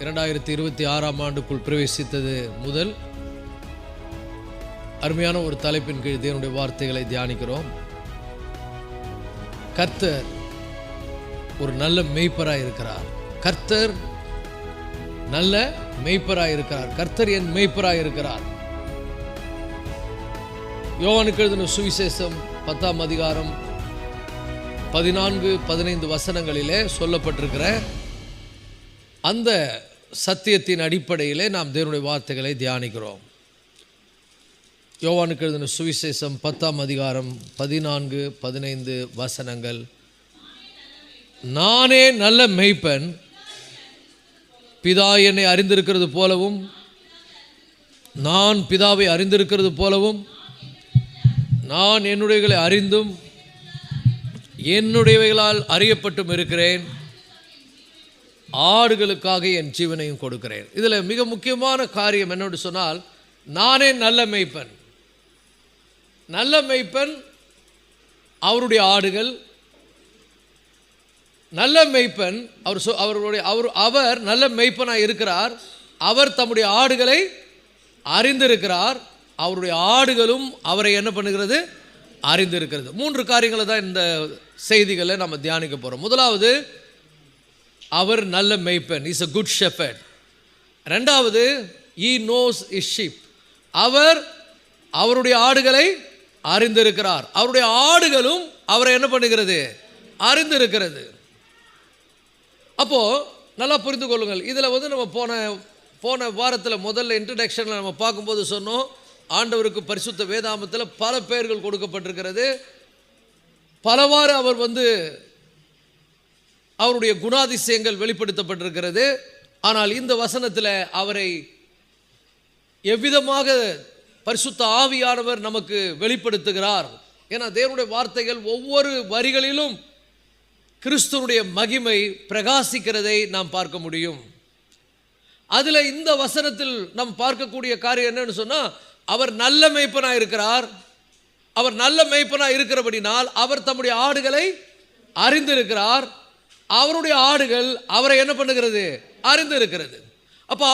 2026ஆம் ஆண்டுக்குள் பிரவேசித்தது முதல் அருமையான ஒரு தலைப்பின் கீழ் தேவனுடைய வார்த்தைகளை தியானிக்கிறோம். கர்த்தர் ஒரு நல்ல மேய்ப்பராய் இருக்கிறார். கர்த்தர் நல்ல மேய்ப்பராய் இருக்கிறார். கர்த்தர் என் மேய்ப்பராய் இருக்கிறார். யோவானுக்கு எழுதின சுவிசேஷம் 10ஆம் அதிகாரம் 14-15 வசனங்களிலே சொல்லப்பட்டிருக்கிற அந்த சத்தியத்தின் அடிப்படையிலே நாம் தேவனுடைய வார்த்தைகளை தியானிக்கிறோம். யோவானுக்கு எழுதின சுவிசேஷம் 10ஆம் அதிகாரம் 14-15 வசனங்கள். நானே நல்ல மேய்ப்பன், பிதா என்னை அறிந்திருக்கிறது போலவும் நான் பிதாவை அறிந்திருக்கிறது போலவும் நான் என்னுடையவைகளை அறிந்தும் என்னுடையவைகளால் அறியப்பட்டும் இருக்கிறேன். ஆடுகளுக்காக என் ஜீவனையும் கொடுக்கிறேன். இதில் மிக முக்கியமான காரியம் என்னோடு சொன்னால், நானே நல்ல மேய்ப்பன். நல்ல மேய்ப்பன் அவருடைய ஆடுகள். நல்ல மேய்ப்பன் அவர் நல்ல மேய்ப்பனாக இருக்கிறார். அவர் தம்முடைய ஆடுகளை அறிந்திருக்கிறார். அவருடைய ஆடுகளும் அவரை என்ன பண்ணுகிறது? அறிந்திருக்கிறது. 3 காரியங்களை தான் இந்த செய்திகளை நம்ம தியானிக்க போகிறோம். முதலாவது, அவர் நல்ல மேய்ப்பன், இஸ் a good shepherd. ரெண்டாவது, he knows his sheep. அவருடைய ஆடுகளை அறிந்திருக்கிறார். அவருடைய ஆடுகளும் அவரை என்ன பண்ணுகிறது? அறிந்திருக்கிறது. அப்போது நல்லா புரிந்து கொள்ளுங்கள். இதில் நம்ம போன வாரத்தில் முதல்ல இன்ட்ரடக்ஷனில் நம்ம பார்க்கும்போது சொன்னோம், ஆண்டவருக்கு பரிசுத்த வேதாமத்தில் பல பெயர்கள் கொடுக்கப்பட்டிருக்கிறது. பலவாறு அவர் அவருடைய குணாதிசயங்கள் வெளிப்படுத்தப்பட்டிருக்கிறது. ஆனால் இந்த வசனத்தில் அவரை எவ்விதமாக பரிசுத்த ஆவியானவர் நமக்கு வெளிப்படுத்துகிறார். ஏன்னா தேவனுடைய வார்த்தைகள் ஒவ்வொரு வரிகளிலும் கிறிஸ்துவனுடைய மகிமை பிரகாசிக்கிறதை நாம் பார்க்க முடியும். அதில் இந்த வசனத்தில் நாம் பார்க்கக்கூடிய காரியம் என்னன்னு சொன்னால், அவர் நல்ல மேய்ப்பனாக இருக்கிறார். அவர் நல்ல மேய்ப்பனாக இருக்கிறபடினால் அவர் தம்முடைய ஆடுகளை அறிந்திருக்கிறார். அவருடைய ஆடுகள் அவரை என்ன பண்ணுகிறது? அறிந்திருக்கிறது. அப்போ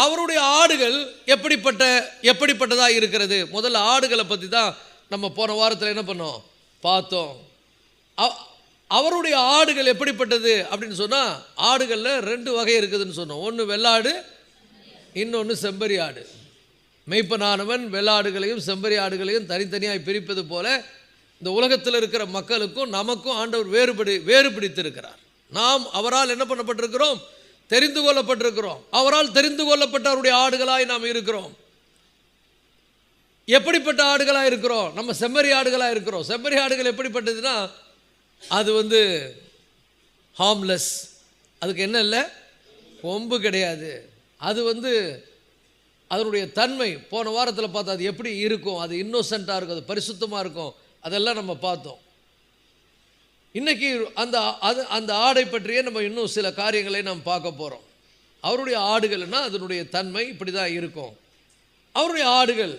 அவருடைய ஆடுகள் எப்படிப்பட்டதாக இருக்கிறது? முதல்ல ஆடுகளை பற்றி தான் நம்ம போன வாரத்தில் என்ன பண்ணோம்? பார்த்தோம். அவருடைய ஆடுகள் எப்படிப்பட்டது அப்படின்னு சொன்னால், ஆடுகளில் 2 வகை இருக்குதுன்னு சொன்னோம். ஒன்று வெள்ளாடு, இன்னொன்று செம்பரி ஆடு. மெய்ப்பனானவன் வெள்ளாடுகளையும் செம்பரி ஆடுகளையும் தனித்தனியாக பிரிப்பது போல இந்த உலகத்தில் இருக்கிற மக்களுக்கும் நமக்கும் ஆண்டவர் வேறுபடுத்தியிருக்கிறார். நாம் அவரால் என்ன பண்ணப்பட்டிருக்கிறோம்? தெரிந்து கொள்ளப்பட்டிருக்கிறோம். அவரால் தெரிந்து கொள்ளப்பட்ட அவருடைய ஆடுகளாய் நாம் இருக்கிறோம். எப்படிப்பட்ட ஆடுகளாக இருக்கிறோம்? நம்ம செம்மறி ஆடுகளாக இருக்கிறோம். செம்மறி ஆடுகள் எப்படிப்பட்டதுன்னா, அது ஹார்ம்லெஸ். அதுக்கு என்ன இல்லை? கொம்பு கிடையாது. அது அதனுடைய தன்மை போன வாரத்தில் பார்த்தா அது எப்படி இருக்கும்? அது இன்னோசென்ட்டாக இருக்கும், அது பரிசுத்தமாக இருக்கும். அதெல்லாம் நம்ம பார்த்தோம். இன்றைக்கி அந்த ஆடை பற்றியே நம்ம இன்னும் சில காரியங்களை நாம் பார்க்க போகிறோம். அவருடைய ஆடுகள்னால் அதனுடைய தன்மை இப்படி தான் இருக்கும். அவருடைய ஆடுகள்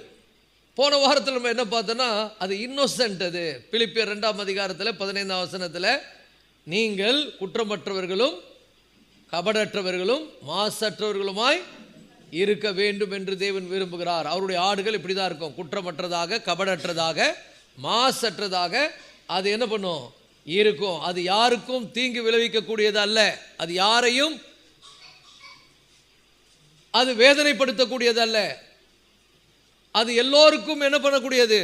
போன வாரத்தில் நம்ம என்ன பார்த்தோன்னா, அது இன்னோசென்ட். அது பிலிப்பியர் 2ஆம் அதிகாரத்தில் 15ஆம் வசனத்தில், நீங்கள் குற்றமற்றவர்களும் கபடற்றவர்களும் மாசற்றவர்களுமாய் இருக்க வேண்டும் என்று தேவன் விரும்புகிறார். அவருடைய ஆடுகள் இப்படி தான் இருக்கும், குற்றமற்றதாக, கபடற்றதாக, மாசற்றதாக. அது என்ன பண்ணும்? இருக்கும். அது யாருக்கும் தீங்கு விளைவிக்கக்கூடியது அல்ல. அது யாரையும் அது வேதனைப்படுத்தக்கூடியது அல்ல. அது எல்லோருக்கும் என்ன பண்ணக்கூடியது?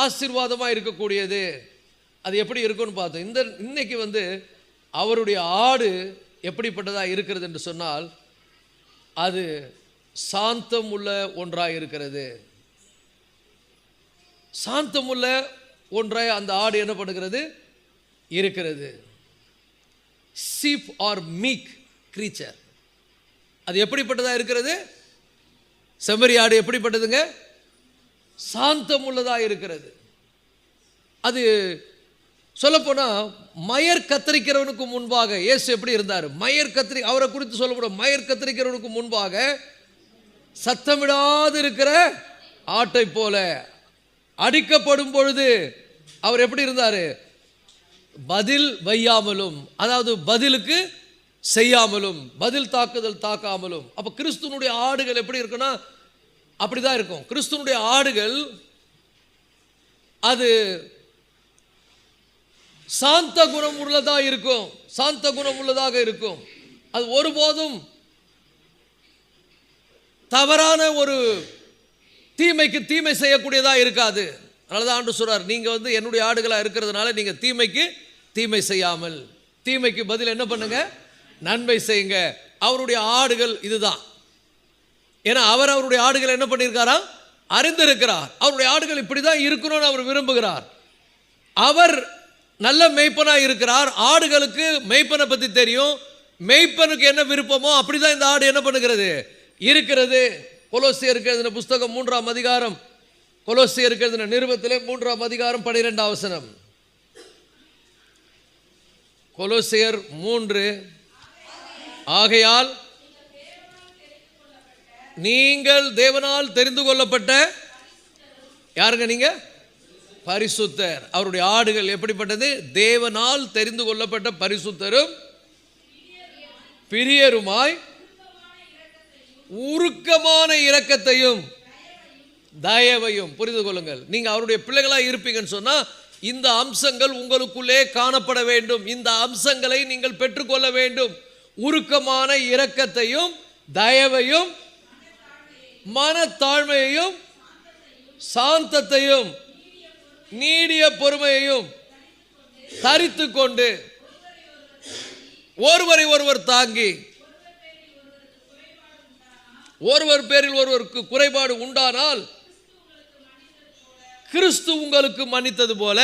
ஆசீர்வாதமாக இருக்கக்கூடியது. அது எப்படி இருக்குன்னு பார்த்தோம். இன்னைக்கு அவருடைய ஆடு எப்படிப்பட்டதாக இருக்கிறது என்று சொன்னால், அது சாந்தம் உள்ள ஒன்றாக இருக்கிறது. சாந்தம் உள்ள ஒன்றாக அந்த ஆடு என்ன பண்ணுகிறது? இருக்கிறது. சீப் ஆர் மீக் கிரீச்சர். அது எப்படிப்பட்டதாக இருக்கிறது? செம்மறி ஆடு எப்படிப்பட்டதுங்க? சாந்தம் உள்ளதாக இருக்கிறது. அது சொல்லப்போனால் மயர் கத்தரிக்கிறவனுக்கு முன்பாக இயேசு எப்படி இருந்தார்? அவரை குறித்து சொல்லப்படும், மயர் கத்தரிக்கிறவனுக்கு முன்பாக சத்தமிடாது இருக்கிற ஆட்டை போல. அடிக்கப்படும் பொழுது அவர் எப்படி இருந்தார்? பதில் வையாமலும், அதாவது பதிலுக்கு செய்யாமலும் பதில் தாக்குதல் தாக்காமலும். அப்போ கிறிஸ்துவனுடைய ஆடுகள் எப்படி இருக்குன்னா அப்படிதான் இருக்கும். கிறிஸ்துவனுடைய ஆடுகள் அது சாந்த குணம் உள்ளதாக இருக்கும், சாந்த குணம் உள்ளதாக இருக்கும். அது ஒருபோதும் தவறான ஒரு தீமைக்கு தீமை செய்யக்கூடியதாக இருக்காது. அதனால தான் ஆண்டு சொல்றார், நீங்கள் என்னுடைய ஆடுகளாக இருக்கிறதுனால நீங்கள் தீமைக்கு தீமை செய்யாமல் தீமைக்கு பதில் என்ன பண்ணுங்க, நன்மை செய்யுங்க. அவருடைய ஆடுகள் இதுதான். ஏன்னா அவர் அவருடைய ஆடுகள் என்ன பண்ணியிருக்காரா, அறிந்திருக்கிறார். அவருடைய ஆடுகள் இப்படி தான் இருக்கணும்னு அவர் விரும்புகிறார். அவர் நல்ல மெய்ப்பனாக இருக்கிறார். ஆடுகளுக்கு மெய்ப்பனை பற்றி தெரியும். மெய்ப்பனுக்கு என்ன விருப்பமோ அப்படிதான் இந்த ஆடு என்ன பண்ணுகிறது, இருக்கிறது. கொலோசியருக்கு எழுதின புஸ்தகம் 3ஆம் அதிகாரம், கொலோசியருக்கு எழுதின நிருபத்திலே 3ஆம் அதிகாரம் 12ஆம் வசனம். கொலோசியர் 3, ஆகையால் நீங்கள் தேவனால் தெரிந்து கொள்ளப்பட்ட, யாருங்க நீங்க, பரிசுத்தர். அவருடைய ஆடுகள் எப்படிப்பட்டது, தேவனால் தெரிந்து கொள்ளப்பட்ட பரிசுத்தரும் பிரியருமாய் உருக்கமான இரக்கத்தையும் தயவையும். புரிந்து கொள்ளுங்கள், நீங்க அவருடைய பிள்ளைகளாக இருப்பீங்கன்னு சொன்னா இந்த அம்சங்கள் உங்களுக்குள்ளே காணப்பட வேண்டும். இந்த அம்சங்களை நீங்கள் பெற்றுக்கொள்ள வேண்டும். உருக்கமான இரக்கத்தையும் தயவையும் மனத்தாழ்மையையும் சாந்தத்தையும் நீடிய பொறுமையையும் தரித்து கொண்டு ஒருவரை ஒருவர் தாங்கி, ஒருவர் பேரில் ஒருவருக்கு குறைபாடு உண்டானால் கிறிஸ்து உங்களுக்கு மன்னித்தது போல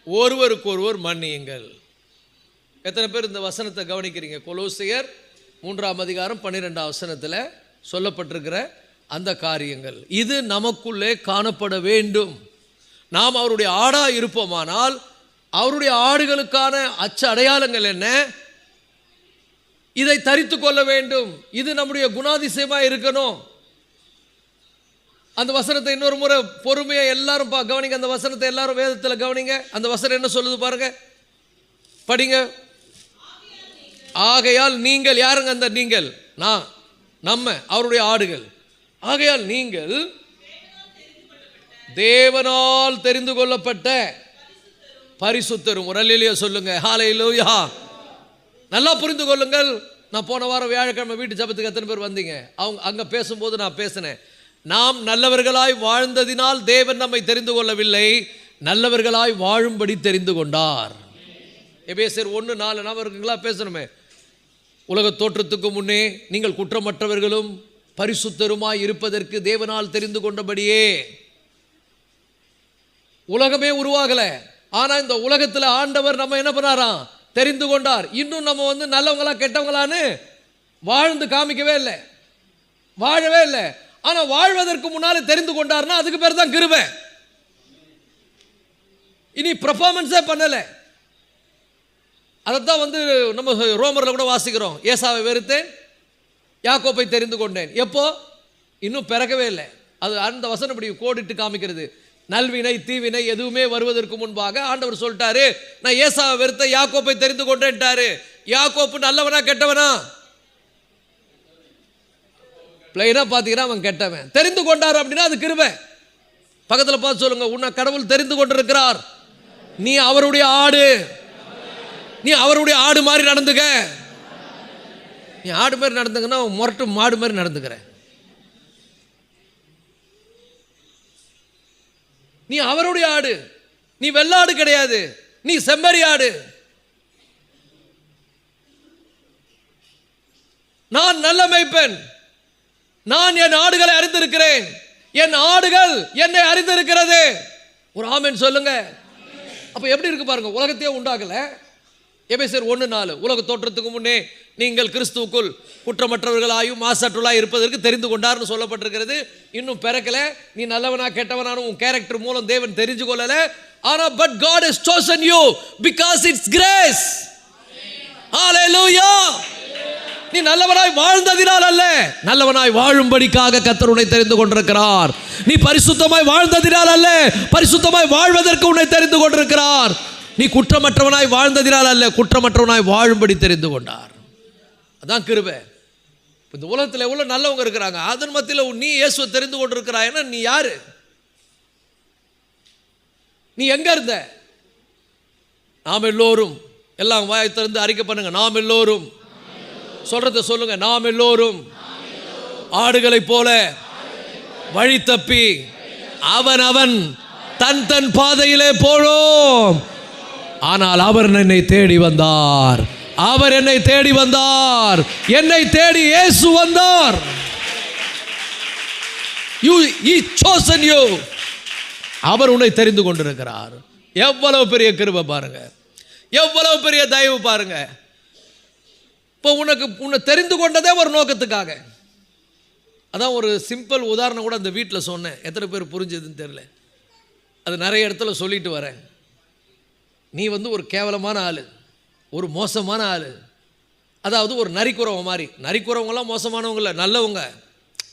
ஒருவருக்கு ஒருவர் மன்னியுங்கள். எத்தனை பேர் இந்த வசனத்தை கவனிக்கிறீங்க? கொலோசியர் 3ஆம் அதிகாரம் 12ஆம் வசனத்தில் சொல்லப்பட்டிருக்கிற அந்த காரியங்கள் இது நமக்குள்ளே காணப்பட வேண்டும். நாம் அவருடைய ஆடா இருப்போமானால் அவருடைய ஆடுகளுக்கான அச்ச அடையாளங்கள் என்ன, இதை தரித்து கொள்ள வேண்டும். இது நம்முடைய குணாதிசயமாக இருக்கணும். அந்த வசனத்தை இன்னொரு முறை பொறுமையாக எல்லாரும் கவனிங்க. அந்த வசனத்தை எல்லாரும் வேதத்தில் கவனிங்க. அந்த வசனம் என்ன சொல்லுது பாருங்க, படிங்க. ஆகையால் நீங்கள், யாருங்க அந்த நீங்கள், நான், நம்ம அவருடைய ஆடுகள். ஆகையால் நீங்கள் தேவனால் தெரிந்து கொள்ளப்பட்ட பரிசுத்தரும். ஒரு அல்லேலூயா சொல்லுங்க. ஹல்லேலூயா. நல்லா புரிந்து கொள்ளுங்கள். நான் போன வாரம் வியாழக்கிழமை வீட்டு ஜெபத்துக்கு எத்தனை பேர் வந்தீங்க? அவங்க அங்கே பேசும்போது நான் பேசினேன். நாம் நல்லவர்களாய் வாழ்ந்ததினால் தேவன் நம்மை தெரிந்து கொள்ளவில்லை, நல்லவர்களாய் வாழும்படி தெரிந்து கொண்டார். எபேசியர் 1:4 நாம் இருக்குங்களா? பேசணுமே. உலக தோற்றத்துக்கு முன்னே நீங்கள் குற்றமற்றவர்களும் பரிசுத்தருமாய் இருப்பதற்கு தேவனால் தெரிந்து கொண்டபடியே. உலகமே உருவாகலை, ஆனால் இந்த உலகத்தில் ஆண்டவர் நம்ம என்ன பண்ணாராம், தெரிந்து கொண்டார். இன்னும் நம்ம நல்லவங்களா கெட்டவங்களான்னு வாழ்ந்து காமிக்கவே இல்லை, வாழவே இல்லை. ஆனால் வாழ்வதற்கு முன்னாலே தெரிந்து கொண்டார்னா அதுக்கு பேர் தான் கிருபை. இனி பெர்ஃபார்மன்ஸே பண்ணலை. அதைத்தான் நம்ம ரோமரில் கூட வாசிக்கிறோம். ஏசாவை வெறுத்தேன், யாக்கோப்பை தெரிந்து கொண்டேன். எப்போ? இன்னும் பிறக்கவே இல்லை. அது அந்த வசனம் இப்படி கோடிட்டு காமிக்கிறது. நல்வினை தீவினை எதுவுமே வருவதற்கு முன்பாக ஆண்டவர் சொல்லிட்டாரு, நான் ஏசாவை வெறுத்த யாக்கோப்பை தெரிந்து கொண்டேன்ட்டாரு. யாக்கோப்பு நல்லவனா கெட்டவனா? பிளைனா பார்த்தீங்கன்னா அவன் கெட்டவன். தெரிந்து கொண்டார் அப்படின்னா அது கிருபை. பக்கத்தில் பார்த்து சொல்லுங்க, உன்னை கடவுள் தெரிந்து கொண்டிருக்கிறார். நீ அவருடைய ஆடு. நீ அவருடைய ஆடு மாதிரி நடந்துக்க. நீ ஆடு மாதிரி நடந்துங்கன்னா முரட்டு மாடு மாதிரி நடந்துக்கிற. நீ அவருடைய ஆடு. நீ வெள்ளாடு கிடையாது, நீ செம்மறி ஆடு. நான் நல்ல மேய்ப்பன். நான் என் ஆடுகளை அறிந்திருக்கிறேன், என் ஆடுகள் என்னை அறிந்திருக்கிறது. ஒரு ஆமென் சொல்லுங்க. அப்ப எப்படி இருக்கு பாருங்க. உலகத்தையே உண்டாக்கல. எபேசியர் 1:4 உலக தோற்றத்துக்கு முன்னே நீங்கள் கிறிஸ்துவுக்குள் குற்றமற்றவர்களாயும் மாசற்றவர்களாய் இருப்பதற்கு தெரிந்து கொண்டார்னு சொல்லப்பட்டிருக்கிறது. இன்னும் பிறக்கல. நீ நல்லவனா கெட்டவனான உன் கேரக்டர் மூலம் தேவன் தெரிஞ்சு கொள்ளல. ஆனா but God has chosen you because it's grace. Hallelujah. நீ நல்லவனாய் வாழ்ந்ததினால் அல்ல, நல்லவனாய் வாழும்படிக்காக கர்த்தர் உன்னை தெரிந்து கொண்டிருக்கிறார். நீ பரிசுத்தமாய் வாழ்ந்ததினால் அல்ல, பரிசுத்தமாய் வாழ்வதற்கு உன்னை தெரிந்து கொண்டிருக்கிறார். நீ குற்றமற்றவனாய் வாழ்ந்ததினால் அல்ல, குற்றமற்றவனாய் வாழும்படி தெரிந்து கொண்டார். அதான் கிருபை. இந்த உலகத்தில் எவ்வளோ நல்லவங்க இருக்கிறாங்க, அதன் மத்தியில் நீ இயேசுவை தெரிந்து கொண்டிருக்கிறாய்னா நீ யாரு? நீ எங்க இருந்த? நாம் எல்லோரும், எல்லாம் வாய் திறந்து அறிக்கை பண்ணுங்க, நாம் எல்லோரும் சொல்றத சொல்லுங்க, நாம் எல்லோரும் ஆடுகளைப் போல வழி தப்பி அவன் தன் தன் பாதையிலே போனோம். ஆனால் அவர் என்னை தேடி வந்தார், அவர் என்னை தேடி வந்தார், என்னை தேடி இயேசு வந்தார். He chosen you. அவர் உன்னை தெரிந்து கொண்டிருக்கிறார். எவ்வளவு பெரிய கிருபை பாருங்க, எவ்வளவு பெரிய தயவு பாருங்க. இப்போ உன்னை தெரிந்து கொண்டதே ஒரு நோக்கத்துக்காக. அதான் ஒரு சிம்பிள் உதாரணம் கூட அந்த வீட்டில் சொன்னேன், எத்தனை பேர் புரிஞ்சதுன்னு தெரியல. அது நிறைய இடத்துல சொல்லிட்டு வரேன். நீ ஒரு கேவலமான ஆள், ஒரு மோசமான ஆள், அதாவது ஒரு நரிக்குறவங்க மாதிரி. நரிக்குறவங்களாம் மோசமானவங்க இல்லை, நல்லவங்க.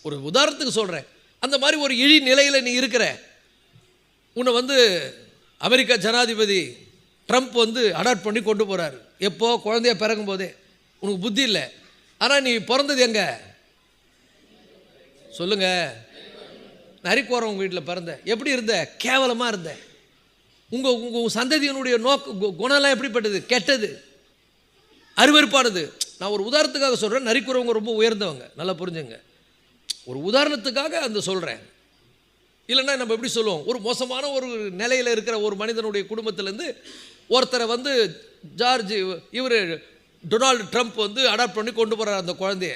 ஒரு உதாரணத்துக்கு சொல்கிறேன். அந்த மாதிரி ஒரு இழி நிலையில் நீ இருக்கிற. உன்னை அமெரிக்கா ஜனாதிபதி ட்ரம்ப் அடாப்ட் பண்ணி கொண்டு போகிறாரு. எப்போ? குழந்தைய பிறக்கும் போதே. உனக்கு புத்தி இல்லை. ஆனால் நீ பிறந்தது எங்கே சொல்லுங்க? நரிக்குறவங்க வீட்டில் பிறந்த. எப்படி இருந்த? கேவலமாக இருந்த. உங்கள் சந்ததியினுடைய குணம்லாம் எப்படிப்பட்டது? கெட்டது, அருவருப்பானது. நான் ஒரு உதாரணத்துக்காக சொல்கிறேன். நரிக்குறவங்க ரொம்ப உயர்ந்தவங்க, நல்லா புரிஞ்சுங்க. ஒரு உதாரணத்துக்காக அந்த சொல்கிறேன். இல்லைன்னா நம்ம எப்படி சொல்லுவோம், ஒரு மோசமான ஒரு நிலையில் இருக்கிற ஒரு மனிதனுடைய குடும்பத்திலேருந்து ஒருத்தரை இவர் டொனால்டு ட்ரம்ப் அடாப்ட் பண்ணி கொண்டு போகிறார் அந்த குழந்தைய.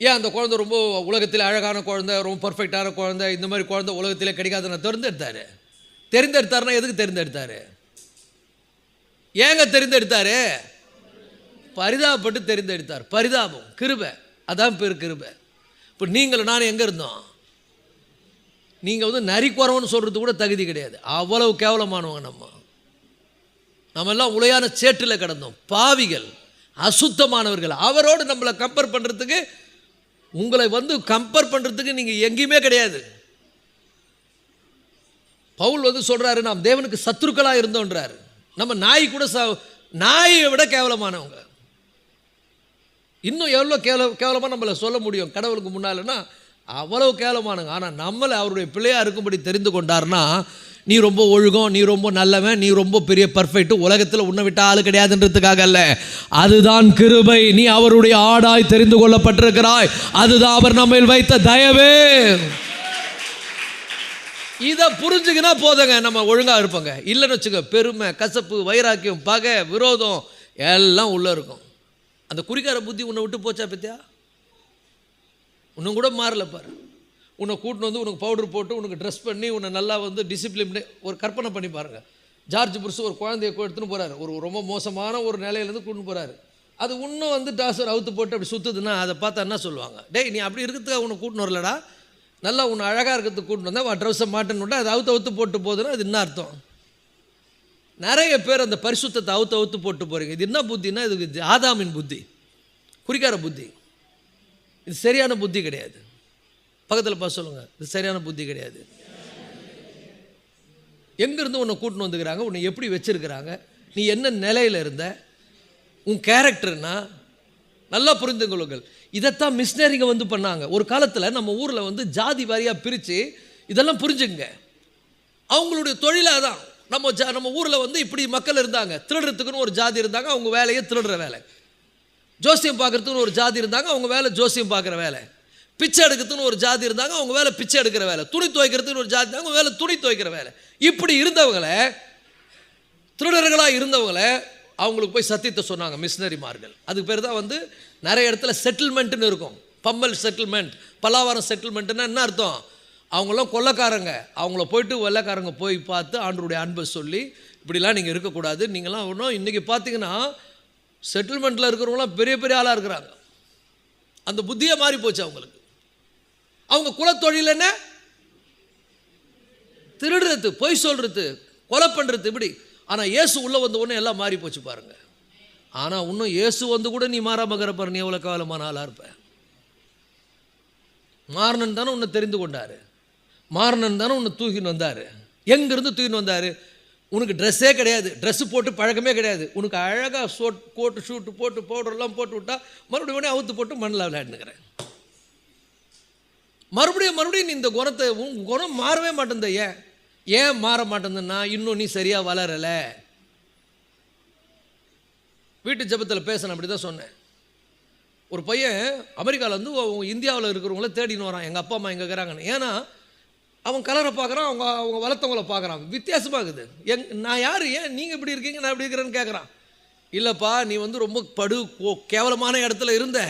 ஏன் அந்த குழந்தை ரொம்ப உலகத்தில் அழகான குழந்தை, ரொம்ப பர்ஃபெக்டான குழந்தை, இந்த மாதிரி குழந்தை உலகத்திலே கிடைக்காதுன்னு தெரிந்தெடுத்தாருன்னா எதுக்கு தெரிந்தெடுத்தார்? ஏங்க தெரிந்தெடுத்தார்? பரிதாபப்பட்டு தெரிந்தெடுத்தார். பரிதாபம், கிருபை. அதான் பேர் கிருபை. இப்போ நீங்கள் நான் எங்கே இருந்தோம்? நீங்கள் நரிக்குறவன்னு சொல்கிறது கூட தகுதி கிடையாது. அவ்வளவு கேவலமானவங்க நம்ம எல்லாம் உளையான சேற்றில் கிடந்தோம், பாவிகள், அசுத்தமானவர்கள். அவரோடு நம்மளை கம்பேர் பண்ணுறதுக்கு, உங்களை கம்பேர் பண்ணுறதுக்கு நீங்கள் எங்கேயுமே கிடையாது. பவுல் சொல்கிறாரு, நாம் தேவனுக்கு சத்துருக்களாக இருந்தோன்றார். நம்ம நாய் கூட நாயை விட கேவலமானவங்க. இன்னும் எவ்வளோ கேவலமாக நம்மளை சொல்ல முடியும் கடவுளுக்கு முன்னாலன்னா? அவ்வளவு கேவலமானவங்க. ஆனால் நம்மளை அவருடைய பிள்ளையாக இருக்கும்படி தெரிந்து கொண்டார்னா, நீ ரொம்ப ஒழுகம், நீ ரொம்ப நல்லவன், நீ ரொம்ப பெரிய பர்ஃபெக்ட், உலகத்தில் உன்னை விட்ட ஆள் கிடையாதுன்றதுக்காக அல்ல. அதுதான் கிருபை. நீ அவருடைய ஆடாய் தெரிந்து கொள்ளப்பட்டிருக்கிறாய். அதுதான் அவர் நம்ம வைத்த தயவே. இதை புரிஞ்சுக்கினா போதுங்க, நம்ம ஒழுங்காக இருப்போங்க. இல்லைன்னு வச்சுக்க, பெருமை, கசப்பு, வைராக்கியம், பகை, விரோதம் எல்லாம் உள்ளே இருக்கும். அந்த குறிக்கார புத்தி உன்னை விட்டு போச்சா பத்தியா? இன்னும் கூட மாறல பாரு. உன்னை கூட்டின்னு உனக்கு பவுடர் போட்டு உனக்கு ட்ரெஸ் பண்ணி உன்னை நல்லா டிசிப்ளின் பண்ணி, ஒரு கற்பனை பண்ணி பாருங்கள். ஜார்ஜ் புருஷ் ஒரு குழந்தைய எடுத்துன்னு போகிறாரு, ஒரு ரொம்ப மோசமான ஒரு நிலையிலேருந்து கூட்டின்னு போகிறாரு. அது இன்னும் டாசர் அவுத்து போட்டு அப்படி சுற்றுதுன்னா அதை பார்த்தா என்ன சொல்லுவாங்க? டேய், நீ அப்படி இருக்கிறதுக்காக உன்னை கூட்டின்னு வரலடா, நல்லா உன்னை அழகாக இருக்கிறதுக்கு கூட்டின்னு வந்தால் ட்ரெஸ்ஸை மாட்டேன்னு அது அவுத்து போட்டு போகுதுன்னா அது என்ன அர்த்தம்? நிறைய பேர் அந்த பரிசுத்தத்தை அவுத்து போட்டு போகிறீங்க. இது என்ன புத்தின்னா, இதுக்கு ஆதாமின் புத்தி, குறிக்கார புத்தி. இது சரியான புத்தி கிடையாது. பக்கத்தில் பார்த்து சொல்லுங்கள், இது சரியான புத்தி கிடையாது. எங்கேருந்து உன்னை கூட்டின்னு வந்துக்கிறாங்க, உன்னை எப்படி வச்சுருக்கிறாங்க, நீ என்ன நிலையில் இருந்த, உன் கேரக்டர்னா நல்லா புரிந்து கொள்ளுங்கள். இதைத்தான் மிஷினரிங்க பண்ணாங்க. ஒரு காலத்தில் நம்ம ஊரில் ஜாதி வாரியாக பிரித்து இதெல்லாம் புரிஞ்சுங்க. அவங்களுடைய தொழிலாக தான் நம்ம ஊரில் இப்படி மக்கள் இருந்தாங்க. திருடுறதுக்குன்னு ஒரு ஜாதி இருந்தாங்க, அவங்க வேலையை திருடுற வேலை. ஜோசியம் பார்க்குறதுக்குன்னு ஒரு ஜாதி இருந்தாங்க, அவங்க வேலை ஜோசியம் பார்க்குற வேலை. பிச்சை எடுக்கிறதுன்னு ஒரு ஜாதி இருந்தாங்க, அவங்க வேலை பிச்சை எடுக்கிற வேலை. துணி துவைக்கிறதுன்னு ஒரு ஜாதி, அவங்க வேலை துணி துவைக்கிற வேலை. இப்படி இருந்தவங்களை, திருடர்களாக இருந்தவங்களை அவங்களுக்கு போய் சத்தியத்தை சொன்னாங்க மிஷினரிமார்கள். அதுக்கு பேர் தான் நிறைய இடத்துல செட்டில்மெண்ட்டுன்னு இருக்கும். பம்மல் செட்டில்மெண்ட், பல்லாவரம் செட்டில்மெண்ட்டுன்னா என்ன அர்த்தம்? அவங்களாம் கொள்ளைக்காரங்க. அவங்கள போயிட்டு வெள்ளைக்காரங்க போய் பார்த்து ஆண்டவருடைய அன்பை சொல்லி, இப்படிலாம் நீங்கள் இருக்கக்கூடாது, நீங்களாம் ஒன்றும். இன்றைக்கி பார்த்தீங்கன்னா செட்டில்மெண்ட்டில் இருக்கிறவங்களாம் பெரிய பெரிய ஆளாக இருக்கிறாங்க. அந்த புத்தியே மாறி போச்சு அவங்களுக்கு. அவங்க குலத்தொழில் என்ன? திருடுறது, பொய் சொல்கிறது, கொலை பண்ணுறது, இப்படி. ஆனால் இயேசு உள்ளே வந்த உடனே எல்லாம் மாறி போச்சு பாருங்கள். ஆனால் இன்னும் இயேசு கூட நீ மாறாமக்கிற பாரு, நீ எவ்வளோ காலமான ஆளாக இருப்ப. மாறனன் தானே உன்னை தெரிந்து கொண்டார், மாறனன் தானே உன்னை தூக்கின்னு வந்தார். எங்கேருந்து தூக்கின்னு வந்தார்? உனக்கு ட்ரெஸ்ஸே கிடையாது, ட்ரெஸ்ஸு போட்டு பழக்கமே கிடையாது, உனக்கு அழகாக கோட்டு ஷூட்டு போட்டு பவுடர்லாம் போட்டு விட்டா மறுபடியும் உடனே அவுத்து போட்டு மண்ணில் விளையாடுனுக்கிறேன். மறுபடியும் நீ இந்த குணத்தை, உன் குணம் மாறவே மாட்டேந்த. ஏன் மாற மாட்டேங்குதுன்னா இன்னும் நீ சரியாக வளரலை. வீட்டு ஜபத்தில் பேசினேன், அப்படி தான் சொன்னேன். ஒரு பையன் அமெரிக்காவில் வந்து இந்தியாவில் இருக்கிறவங்கள தேடின்னு வரான், எங்கள் அப்பா அம்மா எங்கே இருக்கிறாங்கன்னு. ஏன்னா அவன் கலரை பார்க்குறான், அவங்க வளர்த்தவங்கள பார்க்குறான், வித்தியாசமாகுது. நான் யார், ஏன் நீங்கள் இப்படி இருக்கீங்க, நான் இப்படி இருக்கிறேன்னு கேட்குறான். இல்லைப்பா, நீ வந்து ரொம்ப கேவலமான இடத்துல இருந்த,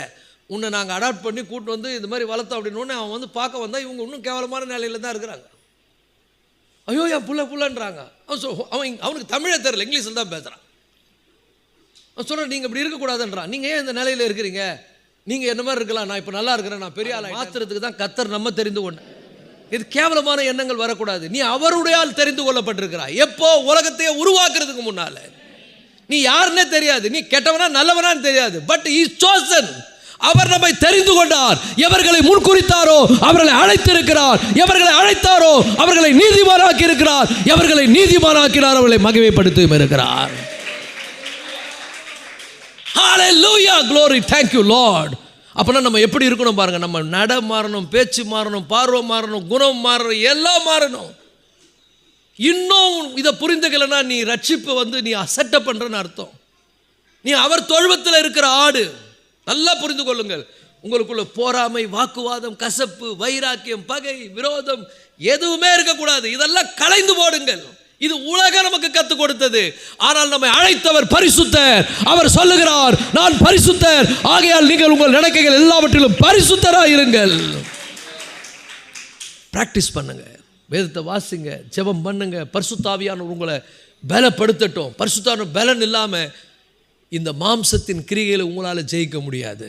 உன்னை நாங்கள் அடாப்ட் பண்ணி கூப்பிட்டு வந்து இந்த மாதிரி வளர்த்தோம் அப்படின்னு அவன் வந்து பார்க்க வந்தால் இவங்க இன்னும் கேவலமான நிலையில் தான் இருக்கிறாங்க. ஐயோ என் புள்ளன்றாங்க. அவனுக்கு தமிழே தெரியல, இங்கிலீஷில் தான் பேசுகிறான். அவன் சொல்கிறேன், நீங்கள் இப்படி இருக்கக்கூடாதுன்றான். நீங்கள் ஏன் இந்த நிலையில் இருக்கிறீங்க, நீங்கள் என்ன மாதிரி இருக்கலாம், நான் இப்போ நல்லா இருக்கிறேன், நான் பெரிய ஆள் மாத்திரத்துக்கு தான் கர்த்தர் நம்ம தெரிந்து கொண்டேன். இது கேவலமான எண்ணங்கள் வரக்கூடாது. நீ அவருடைய தெரிந்து கொள்ளப்பட்டிருக்கிறாய். எப்போ? உலகத்தையே உருவாக்குறதுக்கு முன்னால. நீ யாருன்னே தெரியாது, நீ கெட்டவனா நல்லவனான்னு தெரியாது, பட் இஸ் சோசன். அவர் நம்மை தெரிந்து கொண்டார். எவர்களை முன்குறித்தாரோ அவர்களை அழைத்திருக்கிறார். எவர்களை அழைத்தாரோ அவர்களை நீதிமானாக்கி இருக்கிறார். எவர்களை நீதிமானாக்கினார் அவர்களை மகிமைப்படுத்தியும் இருக்கிறார். ஹalleluya, glory, thank you lord. அப்போனா நம்ம எப்படி இருக்கணும் பாருங்கள். நம்ம நட மாறணும், பேச்சு மாறணும், பார்வை மாறணும், குணம் மாறணும், எல்லாம் மாறணும். இன்னும் இதை புரிந்துக்கலைன்னா நீ ரட்சிப்பு வந்து நீ அசட்டை பண்ணுறன்னு அர்த்தம். நீ அவர் தொழுவத்தில் இருக்கிற ஆடு. நல்லா புரிந்து கொள்ளுங்கள். உங்களுக்குள்ள போராமை, வாக்குவாதம், கசப்பு, வைராக்கியம், பகை, விரோதம் எதுவுமே இருக்கக்கூடாது. இதெல்லாம் களைந்து போடுங்கள். இது உலகம் நமக்கு கற்றுக் கொடுத்தது. ஆனால் நம்மை அழைத்தவர் பரிசுத்தர். அவர் சொல்லுகிறார், நான் பரிசுத்தர், ஆகையால் நீங்கள் உங்கள் நடக்கைகள் எல்லாவற்றிலும் பரிசுத்தராக இருங்கள். பிராக்டிஸ் பண்ணுங்க, வேதத்தை வாசிங்க, ஜெபம் பண்ணுங்க. பரிசுத்த ஆவியானவர் உங்களை பலப்படுத்தட்டும். பரிசுத்தான பலன் இல்லாமல் இந்த மாம்சத்தின் கிரியைகளை உங்களால் ஜெயிக்க முடியாது,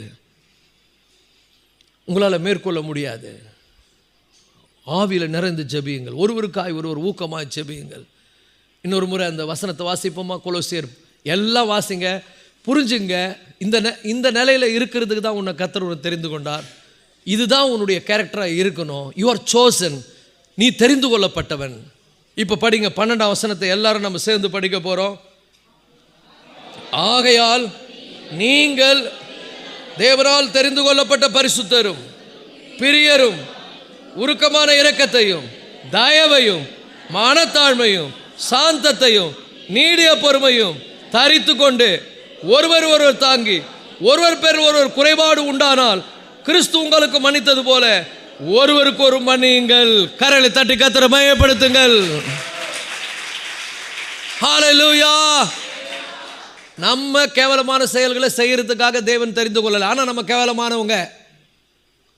உங்களால் மேற்கொள்ள முடியாது. ஆவியில் நிறைந்து ஜெபியுங்கள், ஒருவருக்காய் ஒருவர் ஊக்கமாய் ஜெபியுங்கள். இன்னொரு முறை அந்த வசனத்தை வாசிப்போமா? கொலோசியர் எல்லாம் வாசிங்க, புரிஞ்சுங்க. இந்த நிலையில் இருக்கிறதுக்கு தான் உன்னை கர்த்தர் தெரிந்து கொண்டார். இதுதான் உன்னுடைய கேரக்டராக இருக்கணும். யூ ஆர் சோசன், நீ தெரிந்து கொள்ளப்பட்டவன். இப்போ படிங்க 12ஆம் வசனத்தை எல்லாரும் நம்ம சேர்ந்து படிக்க போகிறோம். ஆகையால் நீங்கள் தேவரால் தெரிந்து கொள்ளப்பட்ட பரிசுத்தரும் பிரியரும் உருக்கமான இரக்கத்தையும் தயவையும் மனத்தாழ்மையும் சாந்தத்தையும் நீடிய பொறுமையும் தரித்து கொண்டு ஒருவர் தாங்கி ஒருவர் பேர் ஒருவர் குறைபாடு உண்டானால் கிறிஸ்து உங்களுக்கு மன்னித்தது போல ஒருவருக்கு ஒரு மன்னியுங்கள். கரங்களை தட்டி கர்த்தரை மகிமைப்படுத்துங்கள். ஹalleluya. நம்ம கேவலமான செயல்களை செய்யறதுக்காக தேவன் தெரிந்து கொள்ளல. ஆனால் நம்ம கேவலமானவங்க,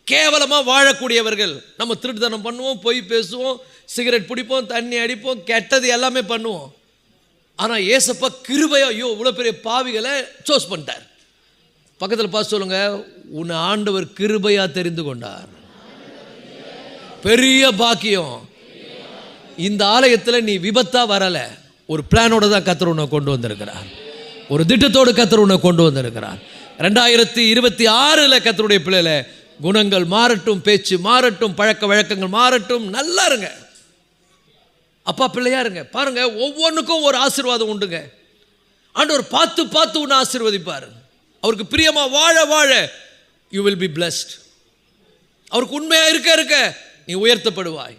கேவலமாக வாழக்கூடியவர்கள். நம்ம திருட்டுத்தனம் பண்ணுவோம், பொய் பேசுவோம், சிகரெட் பிடிப்போம், தண்ணி அடிப்போம், கெட்டது எல்லாமே பண்ணுவோம். ஆனால் ஏசப்பா கிருபையா, ஐயோ இவ்வளோ பெரிய பாவிகளை சோஸ் பண்ணிட்டார். பக்கத்தில் பார்த்து சொல்லுங்க, உன்னை ஆண்டவர் கிருபையா தெரிந்து கொண்டார். பெரிய பாக்கியம். இந்த ஆலயத்தில் நீ விபத்தா வரலை, ஒரு பிளானோட தான் கர்த்தர் உன்னை கொண்டு வந்திருக்கிறார். ஒரு திட்டத்தோடு கர்த்தர் உன்னை கொண்டு வந்திருக்கிறார். 2026 கர்த்தருடைய பிள்ளைகளை குணங்கள் மாறட்டும், பேச்சு மாறட்டும், பழக்க வழக்கங்கள் மாறட்டும். நல்லா இருங்க, அப்பா பிள்ளையா இருங்க. பாருங்க, ஒவ்வொன்றுக்கும் ஒரு ஆசீர்வாதம் உண்டுங்க. ஆண்டவர் பார்த்து பார்த்து உன்னை ஆசீர்வதிப்பார். அவருக்கு பிரியமா வாழ வாழ யூ வில் பி பிளஸ்ட். அவருக்கு உண்மையா இருக்க இருக்க நீ உயர்த்தப்படுவாய்.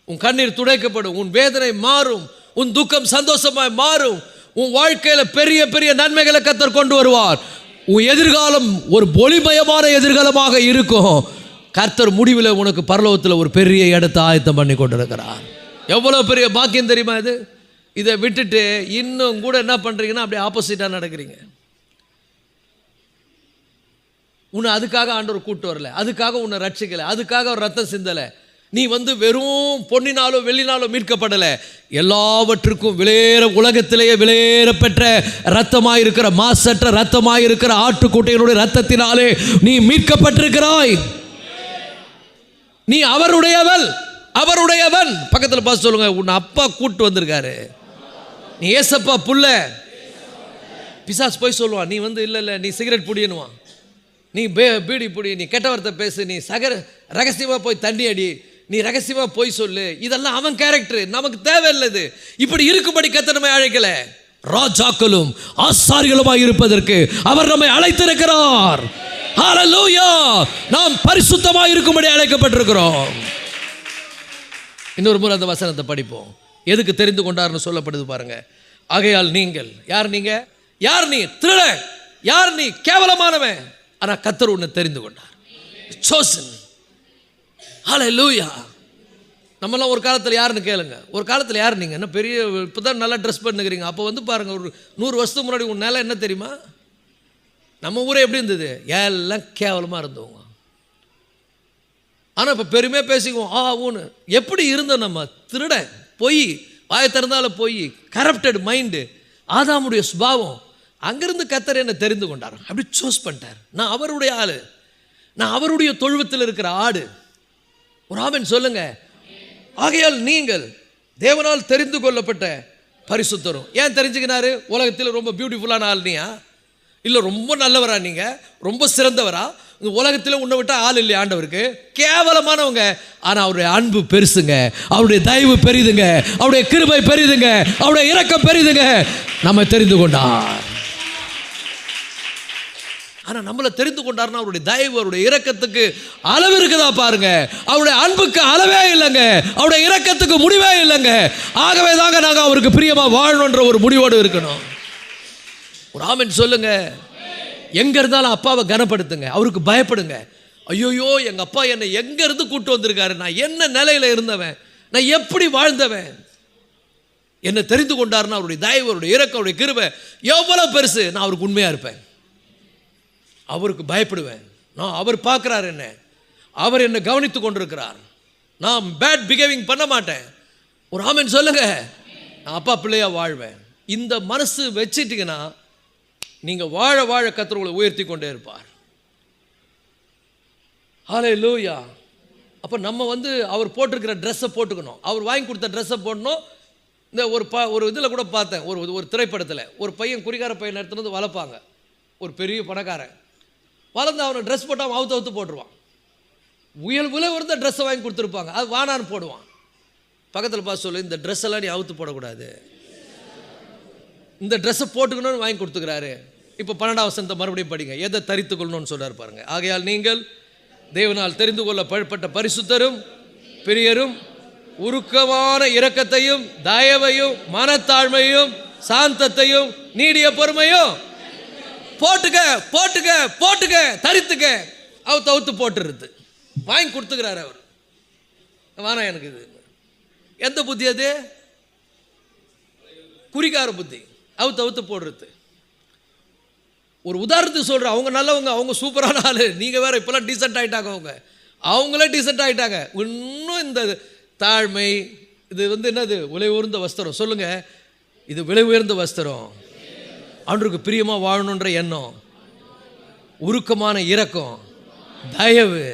உன் கண்ணீர் துடைக்கப்படும், உன் வேதனை மாறும், உன் துக்கம் சந்தோஷமாய் மாறும். உன் வாழ்க்கையில பெரிய பெரிய நன்மைகளை கர்த்தர் கொண்டு வருவார். உன் எதிர்காலம் ஒரு ஒளிமயமான எதிர்காலமாக இருக்கும். கர்த்தர் முடிவில் உனக்கு பரலோகத்தில் ஒரு பெரிய இடத்தை ஆயத்தம் பண்ணி கொண்டிருக்கிறார். எவ்வளோ பெரிய பாக்கியம் தெரியுமா இது? இதை விட்டுட்டு இன்னும் கூட என்ன பண்ணுறீங்கன்னா அப்படியே ஆப்போசிட்டாக நடக்கிறீங்க. உன்னை அதுக்காக ஆண்டவர் கூட்டு வரல, அதுக்காக உன்னை ரட்சிக்கலை, அதுக்காக ஒரு ரத்தம் சிந்தலை. நீ வந்து வெறும் பொன்னினாலோ வெள்ளினாலோ மீட்கப்படலை. எல்லாவற்றுக்கும் விலையேற, உலகத்திலேயே விலையேற பெற்ற ரத்தமாயிருக்கிற, மாசற்ற ரத்தமாயிருக்கிற ஆட்டுக்குட்டையினுடைய ரத்தத்தினாலே நீ மீட்கப்பட்டிருக்கிறாய். நீ அவருடையவள், அவருடையவன். பக்கத்தில் பார்த்து சொல்லுங்க, உன் அப்பா கூட்டு வந்திருக்காரு. நீ ஏசப்பா புள்ள. பிசாசு போய் சொல்லுவான், நீ வந்து இல்லை நீ சிகரெட் பிடினுவான், நீ பீடி பிடி, நீ கெட்ட வார்த்தை பேசு, நீ ரகசியமாக போய் தண்ணி அடி, நீ ரகசியமா போய் சொல்லு, இதெல்லாம் அவன் கேரக்டர், நமக்கு தேவையில்லை. இப்படி இருக்கும்படி கர்த்தர் நம்மை அழைக்கல. ராஜாக்களும் ஆசாரிகளுமாய் இருப்பதற்கு அவர் நம்மை அழைத்திருக்கிறார். ஹல்லேலூயா! நாம் பரிசுத்தமாய் இருக்கும்படி அழைக்கப்பட்டிருக்கிறோம். இன்னொரு முறை அந்த வசனத்தை படிப்போம். எதுக்கு தெரிந்து கொண்டார்னு சொல்லப்படுது பாருங்க. ஆகையால் நீங்கள், யார் நீங்க? யார் நீ? திருடன். யார் நீ? கேவலமானவன். ஆனா கர்த்தர் உன்னை தெரிந்து கொண்டார். chosen. ஹல்லேலூயா! நம்மளாம் ஒரு காலத்தில் யாருன்னு கேளுங்க. ஒரு காலத்தில் யார் நீங்கள்? என்ன பெரிய இப்போ தான் நல்லா ட்ரெஸ் பண்ணுக்கிறீங்க. அப்போ வந்து பாருங்கள், ஒரு 100 வருஷத்துக்கு முன்னாடி உன் நிலை என்ன தெரியுமா? நம்ம ஊரே எப்படி இருந்தது? எல்லாம் கேவலமாக இருந்தவங்க. ஆனால் இப்போ பெருமையாக பேசிக்குவோம், ஊன்னு. எப்படி இருந்தோம் நம்ம? திருட, பொய், வாயை திறந்தால பொய், கரப்டட் மைண்டு, ஆதாமுடைய சுபாவம். அங்கேருந்து கர்த்தர் என்னை தெரிந்து கொண்டார். அப்படி சூஸ் பண்ணிட்டார். நான் அவருடைய ஆள், நான் அவருடைய தொழுவத்தில் இருக்கிற ஆடு. ஒரு ஆமென் சொல்லுங்க. ஆகையால் நீங்கள் தேவனால் தெரிந்து கொள்ளப்பட்ட பரிசுத்தரும். ஏன் தெரிஞ்சுக்கினாரு? உலகத்தில் ரொம்ப பியூட்டிஃபுல்லான ஆள் நீயா? இல்லை ரொம்ப நல்லவரா? நீங்கள் ரொம்ப சிறந்தவரா? இந்த உலகத்தில் உன்னை விட்டால் ஆள் இல்லையா ஆண்டவருக்கு? கேவலமானவங்க. ஆனால் அவருடைய அன்பு பெருசுங்க, அவருடைய தயவு பெரிதுங்க, அவருடைய கிருபை பெரிதுங்க, அவருடைய இரக்கம் பெரிதுங்க. நம்ம தெரிந்து கொண்டார். ஆனால் நம்மளை தெரிந்து கொண்டார்னா அவருடைய தயவு, அவருடைய இரக்கத்துக்கு அளவு இருக்குதா பாருங்க. அவருடைய அன்புக்கு அளவே இல்லைங்க, அவருடைய இரக்கத்துக்கு முடிவே இல்லைங்க. ஆகவே தாங்க நாங்கள் அவருக்கு பிரியமாக வாழணுன்ற ஒரு முடிவோடு இருக்கணும். ஒரு ஆமென் சொல்லுங்க. எங்க இருந்தாலும் அப்பாவை கனப்படுத்துங்க, அவருக்கு பயப்படுங்க. ஐயோயோ, எங்கள் அப்பா என்னை எங்கேருந்து கூப்பிட்டு வந்திருக்காரு, நான் என்ன நிலையில் இருந்தவன், நான் எப்படி வாழ்ந்தவன். என்னை தெரிந்து கொண்டாருன்னா அவருடைய தயவு, அவருடைய இரக்கம், அவருடைய கிருபை எவ்வளோ பெருசு. நான் அவருக்கு உண்மையாக இருப்பேன், அவருக்கு பயப்படுவேன். நான் அவர் பார்க்குறார் என்ன, அவர் என்னை கவனித்து கொண்டிருக்கிறார். நான் பேட் பிஹேவிங் பண்ண மாட்டேன். ஒரு ஆமென் சொல்லுங்க. நான் அப்பா பிள்ளையாக வாழ்வேன். இந்த மனசு வச்சிட்டிங்கன்னா நீங்கள் வாழ வாழ கர்த்தர் உங்களை உயர்த்தி கொண்டே இருப்பார். ஹல்லேலூயா! அப்போ நம்ம வந்து அவர் போட்டிருக்கிற ட்ரெஸ்ஸை போட்டுக்கணும், அவர் வாங்கி கொடுத்த ட்ரெஸ்ஸை போடணும். இந்த ஒரு இதில் கூட பார்த்தேன், ஒரு திரைப்படத்தில் ஒரு பையன், குறிகார பையன் எடுத்துகிட்டு வந்து வளர்ப்பாங்க. ஒரு பெரிய பணக்காரன் வளர்ந்து அவனை ட்ரெஸ் போட்டால் அவன் அவுத்து போட்டுருவான். விலை உயர்ந்த ட்ரெஸ்ஸை வாங்கி கொடுத்துருப்பாங்க, அது வானான்னு போடுவான். பக்கத்தில் பார்த்து சொல்லு, இந்த ட்ரெஸ் எல்லாம் நீ அவுத்து போடக்கூடாது, இந்த ட்ரெஸ்ஸை போட்டுக்கணும்னு வாங்கி கொடுத்துக்கிறாரு. இப்போ 12ஆம் வசனத்தை மறுபடியும் படிங்க. எதை தரித்து கொள்ளணும்னு சொல்கிறார் பாருங்க. ஆகையால் நீங்கள் தேவனால் தெரிந்து கொள்ளப்பட்ட பரிசுத்தரும் பிரியரும் உருக்கமான இரக்கத்தையும் தயவையும் மனத்தாழ்மையும் சாந்தத்தையும் நீடிய பொறுமையும் போட்டுக்க போட்டுக்க போட்டுக்க தரித்துக்க. அவுத்து போட்டுருது, வாங்கி கொடுத்துக்கிறாரு அவர். வானா எனக்கு இது எந்த புத்தி? அது குறிகார புத்தி, அவுத்து போடுறது. ஒரு உதாரணத்துக்கு சொல்கிறேன், அவங்க நல்லவங்க, அவங்க சூப்பரான ஆள். நீங்கள் வேறு இப்போலாம் டீசெண்ட் ஆகிட்டாங்க, அவங்களே டீசெண்ட் ஆகிட்டாங்க. இன்னும் இந்த தாழ்மை, இது வந்து என்னது? விலை உயர்ந்த வஸ்திரம். சொல்லுங்கள், இது விலை உயர்ந்த வஸ்திரம். ஆண்டவருக்கு பிரியமாக வாழணுன்ற எண்ணம், உருக்கமான இரக்கம், தயவு,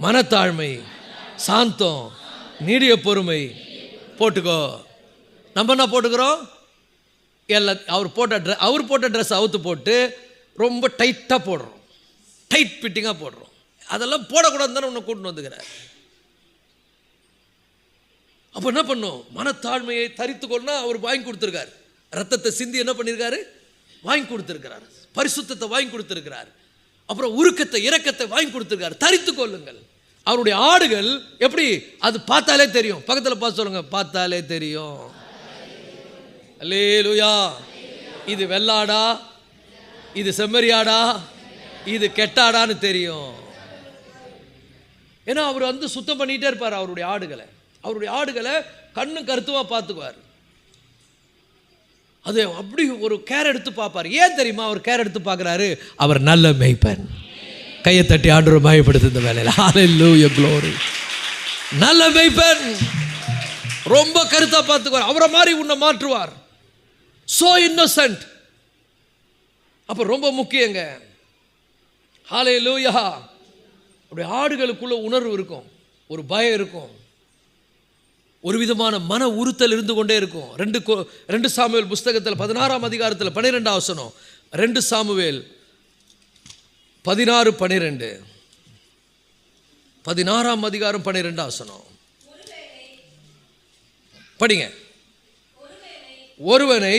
மனத்தாழ்மை, சாந்தம், நீடிய பொறுமை போட்டுக்கோ. நம்ம என்ன போட்டுக்கிறோம்? அவர் போட்ட ட்ரெஸ் அவுத்து போட்டு ரொம்ப டைட்டாக போடுறோம், டைட் ஃபிட்டிங்காக போடுறோம். அதெல்லாம் போடக்கூடாது தானே உன்னை கூட்டின்னு வந்துக்கிறார். அப்போ என்ன பண்ணும்? மனத்தாழ்மையை தரித்துக்கொள்ளனா அவர் வாங்கி கொடுத்துருக்காரு. ரத்தத்தை சிந்தி என்ன பண்ணியிருக்காரு? வாங்கி கொடுத்துருக்கிறார். பரிசுத்தத்தை வாங்கி கொடுத்துருக்கிறார். அப்புறம் உருக்கத்தை இரக்கத்தை வாங்கி கொடுத்துருக்காரு. தரித்து கொள்ளுங்கள். அவருடைய ஆடுகள் எப்படி? அது பார்த்தாலே தெரியும். பக்கத்தில் பார்த்து சொல்லுங்க, பார்த்தாலே தெரியும். அல்லேலூயா! இது வெள்ளாடா, இது செம்மறியாடா, இது கெட்டாடான்னு தெரியும். ஏன்னா அவர் வந்து சுத்தம் பண்ணிகிட்டே இருப்பார் அவருடைய ஆடுகளை. அவருடைய ஆடுகளை கண்ணு கருத்துவா பார்த்துக்குவார். அது அப்படி ஒரு கேர் எடுத்து பார்ப்பார். ஏன் தெரியுமா அவர் கேர் எடுத்து பார்க்குறாரு? அவர் நல்ல மேய்ப்பன். கையை தட்டி ஆண்டவரை மகிமைப்படுத்து இந்த வேலையில். ஹல்லேலூயா, க்ளோரி. நல்ல மேய்ப்பன், ரொம்ப கருத்தாக பார்த்துக்குவார். அவரை மாதிரி உன்னை மாற்றுவார். So Innocent. அப்போ ரொம்ப முக்கியங்க. ஹல்லேலூயா! அப்படி ஆடுகளுக்குள்ள உணர்வு இருக்கும், ஒரு பயம் இருக்கும், ஒரு விதமான மன உறுத்தல் இருந்து கொண்டே இருக்கும். 2 சாமுவேல் புஸ்தகத்தில் 16ஆம் அதிகாரத்தில் 12ஆம் வசனம். 2 சாமுவேல் 16:12. 16ஆம் அதிகாரம் 12ஆம் வசனம் படிங்க. ஒருவனை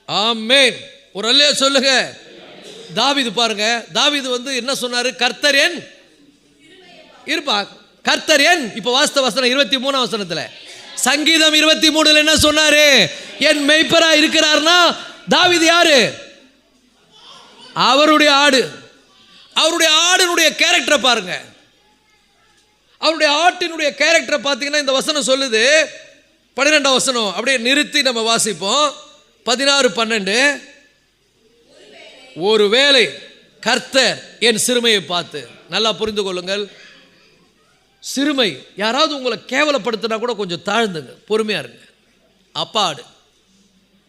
ஆமென். ஒரு அல்லேலூயா சொல்லுங்க. தாவீது பாருங்க, தாவீது என்ன சொன்னாரு? கர்த்தர் என் இருப்பா, கர்த்தர் என். இப்ப வாஸ்தவ வசனம் 23ஆம் வசனத்துல, சங்கீதம் 23ல என்ன சொன்னாரு? என் மேய்ப்பரா இருக்கிறார்னா தாவீது யாரு? அவருடைய ஆடு. அவருடைய ஆடினுடைய கேரக்டரை பாருங்க. அவருடைய ஆட்டினுடைய கேரக்டரை பார்த்தீங்கன்னா இந்த வசனம் சொல்லுது. 12ஆம் வசனம் அப்படியே நிறுத்தி நம்ம வாசிப்போம். 16-12. ஒருவேளை கர்த்தர் என் சிறுமையை பார்த்து, நல்லா புரிந்து கொள்ளுங்கள், சிறுமை யாராவது உங்களை கேவலப்படுத்தினா கூட கொஞ்சம் தாழ்ந்துங்க, பொறுமையா இருங்க. அப்பா ஆடு,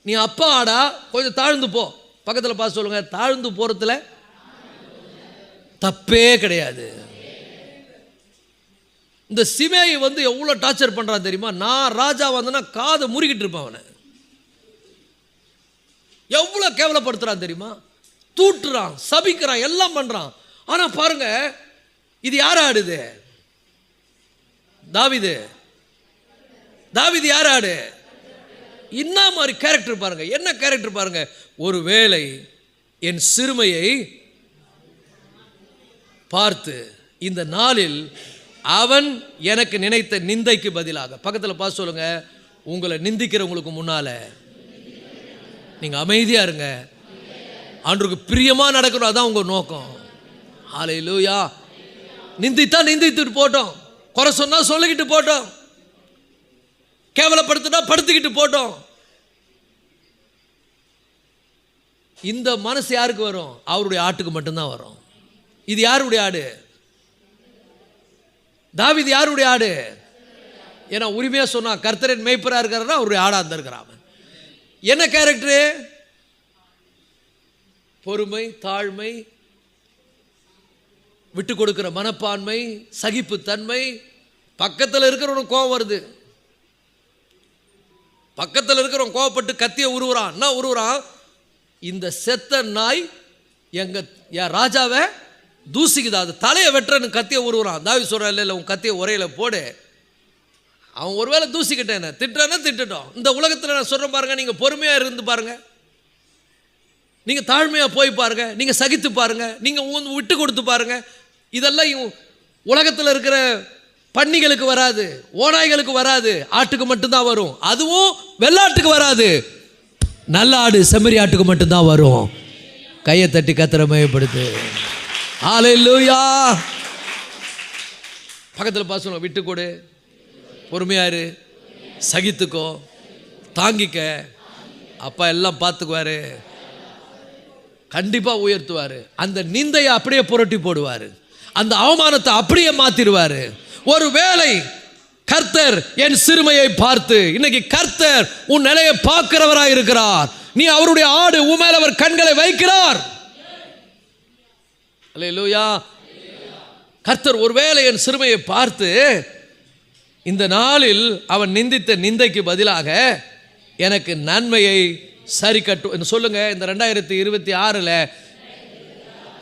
நீ அப்பா ஆடா, கொஞ்சம் தாழ்ந்து போ. பக்கத்தில் பார்த்து சொல்லுங்க, தாழ்ந்து போறதுல தப்பே கிடையாது. இந்த சிமேயை எவ்வளோ டார்ச்சர் பண்ணுறான் தெரியுமா? நான் ராஜா வந்தேன்னா காதை முறுக்கிட்டு இருப்பேன் அவனை. எவ்வளோ கேவலப்படுத்துறான் தெரியுமா? தூட்டுறான், சபிக்கிறான், எல்லாம் பண்ணுறான். ஆனால் பாருங்க, இது யார் ஆடுது? தாவீது. தாவீது யார் ஆடு? என்ன மாதிரி கேரக்டர் பாருங்க, என்ன கேரக்டர் பாருங்க. ஒருவேளை என் சிறுமையை பார்த்து இந்த நாளில் அவன் எனக்கு நினைத்த நிந்தைக்கு பதிலாக, பக்கத்தில் பார்த்து சொல்லுங்க, உங்களை நிந்திக்கிறவங்களுக்கு முன்னால நீங்க அமைதியா இருங்க. ஆண்டவருக்கு பிரியமா நடக்கணும், அதான் உங்க நோக்கம். ஹல்லேலூயா. நிந்தித்தா நிந்தித்துட்டு போட்டோம், குறை சொன்னா சொல்லிக்கிட்டு போட்டோம், கேவலப்படுத்தினா படுத்துக்கிட்டு போட்டோம். இந்த மனசு யாருக்கு வரும்? அவருடைய ஆட்டுக்கு மட்டும்தான் வரும். இது யாருடைய ஆடு? தாவீது யாருடைய ஆடு? ஏன்னா உரிமையா சொன்னா கர்த்தரின் மேய்ப்பரா இருக்கிறாரா, அவருடைய ஆடா இருந்திருக்கிறான். என்ன கேரக்டரு? பொறுமை, தாழ்மை, விட்டு கொடுக்கிற மனப்பான்மை, சகிப்பு தன்மை. பக்கத்தில் இருக்கிறவனுக்கு கோபம் வருது, பக்கத்தில் இருக்கிறவன் கோவப்பட்டு கத்திய உருவுறான். என்ன உருவுறான்? இந்த செத்த நாய் என் ராஜாவை தூசிக்குதா, அது தலையை வெட்டுறன்னு கத்திய உருவுறான். தாவீது சொல்றான், இல்லை உன் கத்திய உரையில போடு. அவன் ஒருவேளை தூசிக்கிட்டேன், திட்டுறானா திட்டட்டும். இந்த உலகத்தில் நான் சொல்றேன் பாருங்க, நீங்க பொறுமையா இருந்து பாருங்க, நீங்க தாழ்மையா போய் பாருங்க, நீங்க சகித்து பாருங்க, நீங்க விட்டு கொடுத்து பாருங்க. இதெல்லாம் உலகத்தில் இருக்கிற பன்னிகளுக்கு வராது, ஓநாய்களுக்கு வராது, ஆட்டுக்கு மட்டும்தான் வரும். அதுவும் வெள்ளாட்டுக்கு வராது, நல்ல ஆடு செம்மறி ஆட்டுக்கு மட்டும்தான் வரும். கையை தட்டி கர்த்தரை மகிமைப்படுத்து. ஹல்லேலூயா. பக்கத்தில் பாசனம், விட்டு கொடு, பொறுமையாரு, சகித்துக்கோ, தாங்கிக்க. அப்பா எல்லாம் பார்த்துக்குவாரு, கண்டிப்பா உயர்த்துவாரு. அந்த நிந்தையை அப்படியே புரட்டி போடுவாரு, அந்த அவமானத்தை அப்படியே மாத்திடுவாரு. ஒருவேளை கர்த்தர் என் சிறுமையை பார்த்து, இன்னைக்கு கர்த்தர் உன் நிலையை பார்க்கிறவராய் இருக்கிறார். நீ அவருடைய ஆடு, உன் மேல் அவர் கண்களை வைக்கிறார். அல்லேலூயா. கர்த்தர் ஒருவேளை என் சிறுமையை பார்த்து இந்த நாளில் அவன் நிந்தித்த நிந்தைக்கு பதிலாக எனக்கு நன்மையை சரி கட்டும் சொல்லுங்க. இந்த 2026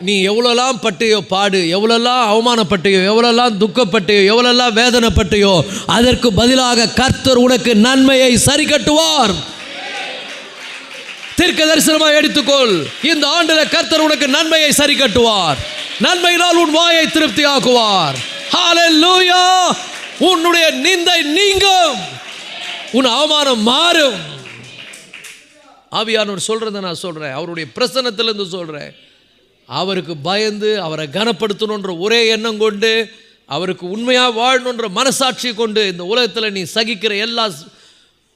நீ எவ்வளோலாம் பட்டியோ பாடு, எவ்வளோலாம் அவமானப்பட்டியோ, எவ்வளோலாம் துக்கப்பட்டியோ, எவ்வளோலாம் வேதனைப்பட்டியோ, அதற்கு பதிலாக கர்த்தர் உனக்கு நன்மையை சரி கட்டுவார். தீர்க்க தரிசனமாக எடுத்துக்கொள், இந்த ஆண்டில் கர்த்தர் உனக்கு நன்மையை சரி கட்டுவார். நன்மையினால் உன் வாயை திருப்தி ஆக்குவார். ஹல்லேலூயா. உன்னுடைய நிந்தை நீங்கும், உன் அவமானம் மாறும். ஆவியானவர் சொல்றதை நான் சொல்றேன், அவருடைய பிரசன்னத்திலிருந்து சொல்றேன். அவருக்கு பயந்து அவரை கனப்படுத்தணுன்ற ஒரே எண்ணம் கொண்டு, அவருக்கு உண்மையாக வாழணுன்ற மனசாட்சி கொண்டு, இந்த உலகத்தில் நீ சகிக்கிற எல்லா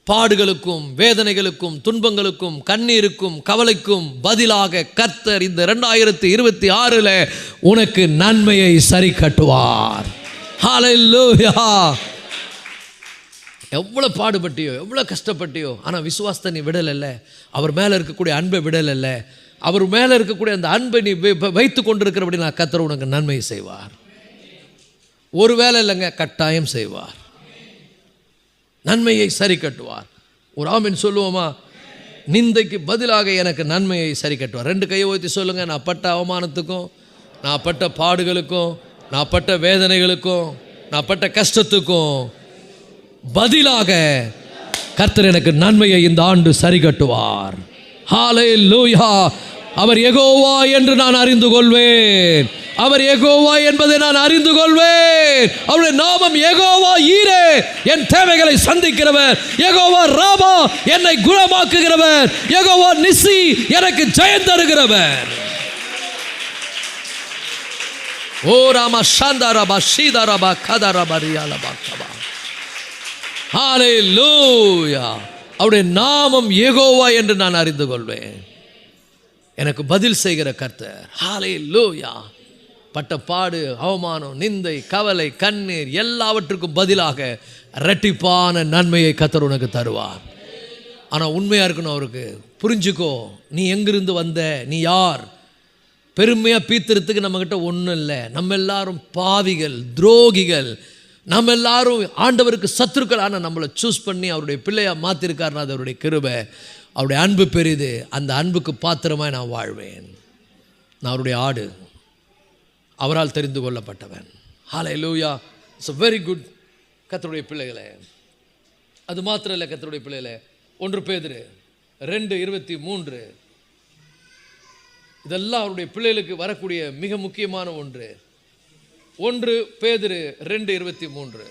பாடுகளுக்கும், வேதனைகளுக்கும், துன்பங்களுக்கும், கண்ணீருக்கும், கவலைக்கும் பதிலாக கர்த்தர் இந்த 2026 உனக்கு நன்மையை சரி கட்டுவார். ஹல்லேலூயா. எவ்வளோ பாடுபட்டியோ, எவ்வளோ கஷ்டப்பட்டியோ, ஆனால் விசுவாசத்தை நீ விடலைல்ல, அவர் மேலே இருக்கக்கூடிய அன்பை விடலைல்ல, அவர் மேலே இருக்கக்கூடிய அந்த அன்பை நீ வைத்து கொண்டிருக்கிறபடி நான் கர்த்தர் உனக்கு நன்மை செய்வார். ஒரு வேலை இல்லைங்க, கட்டாயம் செய்வார். நன்மையை சரி கட்டுவார். ஒரு ஆமென் சொல்லுவோமா? நிந்தைக்கு பதிலாக எனக்கு நன்மையை சரி கட்டுவார். 2 கையை ஊற்றி சொல்லுங்கள், நான் பட்ட அவமானத்துக்கும், நான் பட்ட பாடுகளுக்கும், நான் பட்ட வேதனைகளுக்கும், நான் பட்ட கஷ்டத்துக்கும் பதிலாக கர்த்தர் எனக்கு நன்மையை இந்த ஆண்டு சரி கட்டுவார். ஹல்லேலூயா. அவர் யெகோவா என்று நான் அறிந்து கொள்வேன். அவர் யெகோவா என்பதை நான் அறிந்து கொள்வேன். அவருடைய நாமம் யெகோவா ஈரே, என் தேவைகளை சந்திக்கிறவர். யெகோவா ராமா, என்னை குணமாக்குகிறவர். யெகோவா நிசி, எனக்கு ஜெயம் தருகிறவர். ஓ ராமா சாந்தாரபா சீதாரபா கதாரபா ரியாலபா கபா. ஹல்லேலூயா. அவருடைய நாமம் யெகோவா என்று நான் அறிந்து கொள்வேன். எனக்கு பதில் செய்கிற கர்த்தர். ஹல்லேலூயா. பட்ட பாடு, அவமானம், நிந்தை, கவலை, கண்ணீர் எல்லாவற்றுக்கும் பதிலாக இரட்டிப்பான நன்மையை கர்த்தர் உனக்கு தருவார். ஆனால் உண்மையாக இருக்கணும். அவருக்கு புரிஞ்சுக்கோ, நீ எங்கிருந்து வந்த, நீ யார். பெருமையாக பீத்திரத்துக்கு நம்மக்கிட்ட ஒன்றும் இல்லை. நம்ம எல்லாரும் பாவிகள், துரோகிகள். நம்ம எல்லாரும் ஆண்டவருக்கு சத்துருக்கள். ஆனால் நம்மளை சூஸ் பண்ணி அவருடைய பிள்ளையாக மாற்றிருக்காருன்னா அது அவருடைய கிருபை. அவருடைய அன்பு பெரிது. அந்த அன்புக்கு பாத்திரமாக நான் வாழ்வேன். நான் அவருடைய ஆடு, அவரால் தெரிந்து கொள்ளப்பட்டவன். ஹல்லேலூயா. It's very good. கர்த்தருடைய பிள்ளைகளே, அது மாத்திரம் இல்லை. கர்த்தருடைய பிள்ளைகளே, 1 பேதுரு 2:23 இதெல்லாம் அவருடைய பிள்ளைகளுக்கு வரக்கூடிய மிக முக்கியமான ஒன்று. 1 பேதுரு 2:23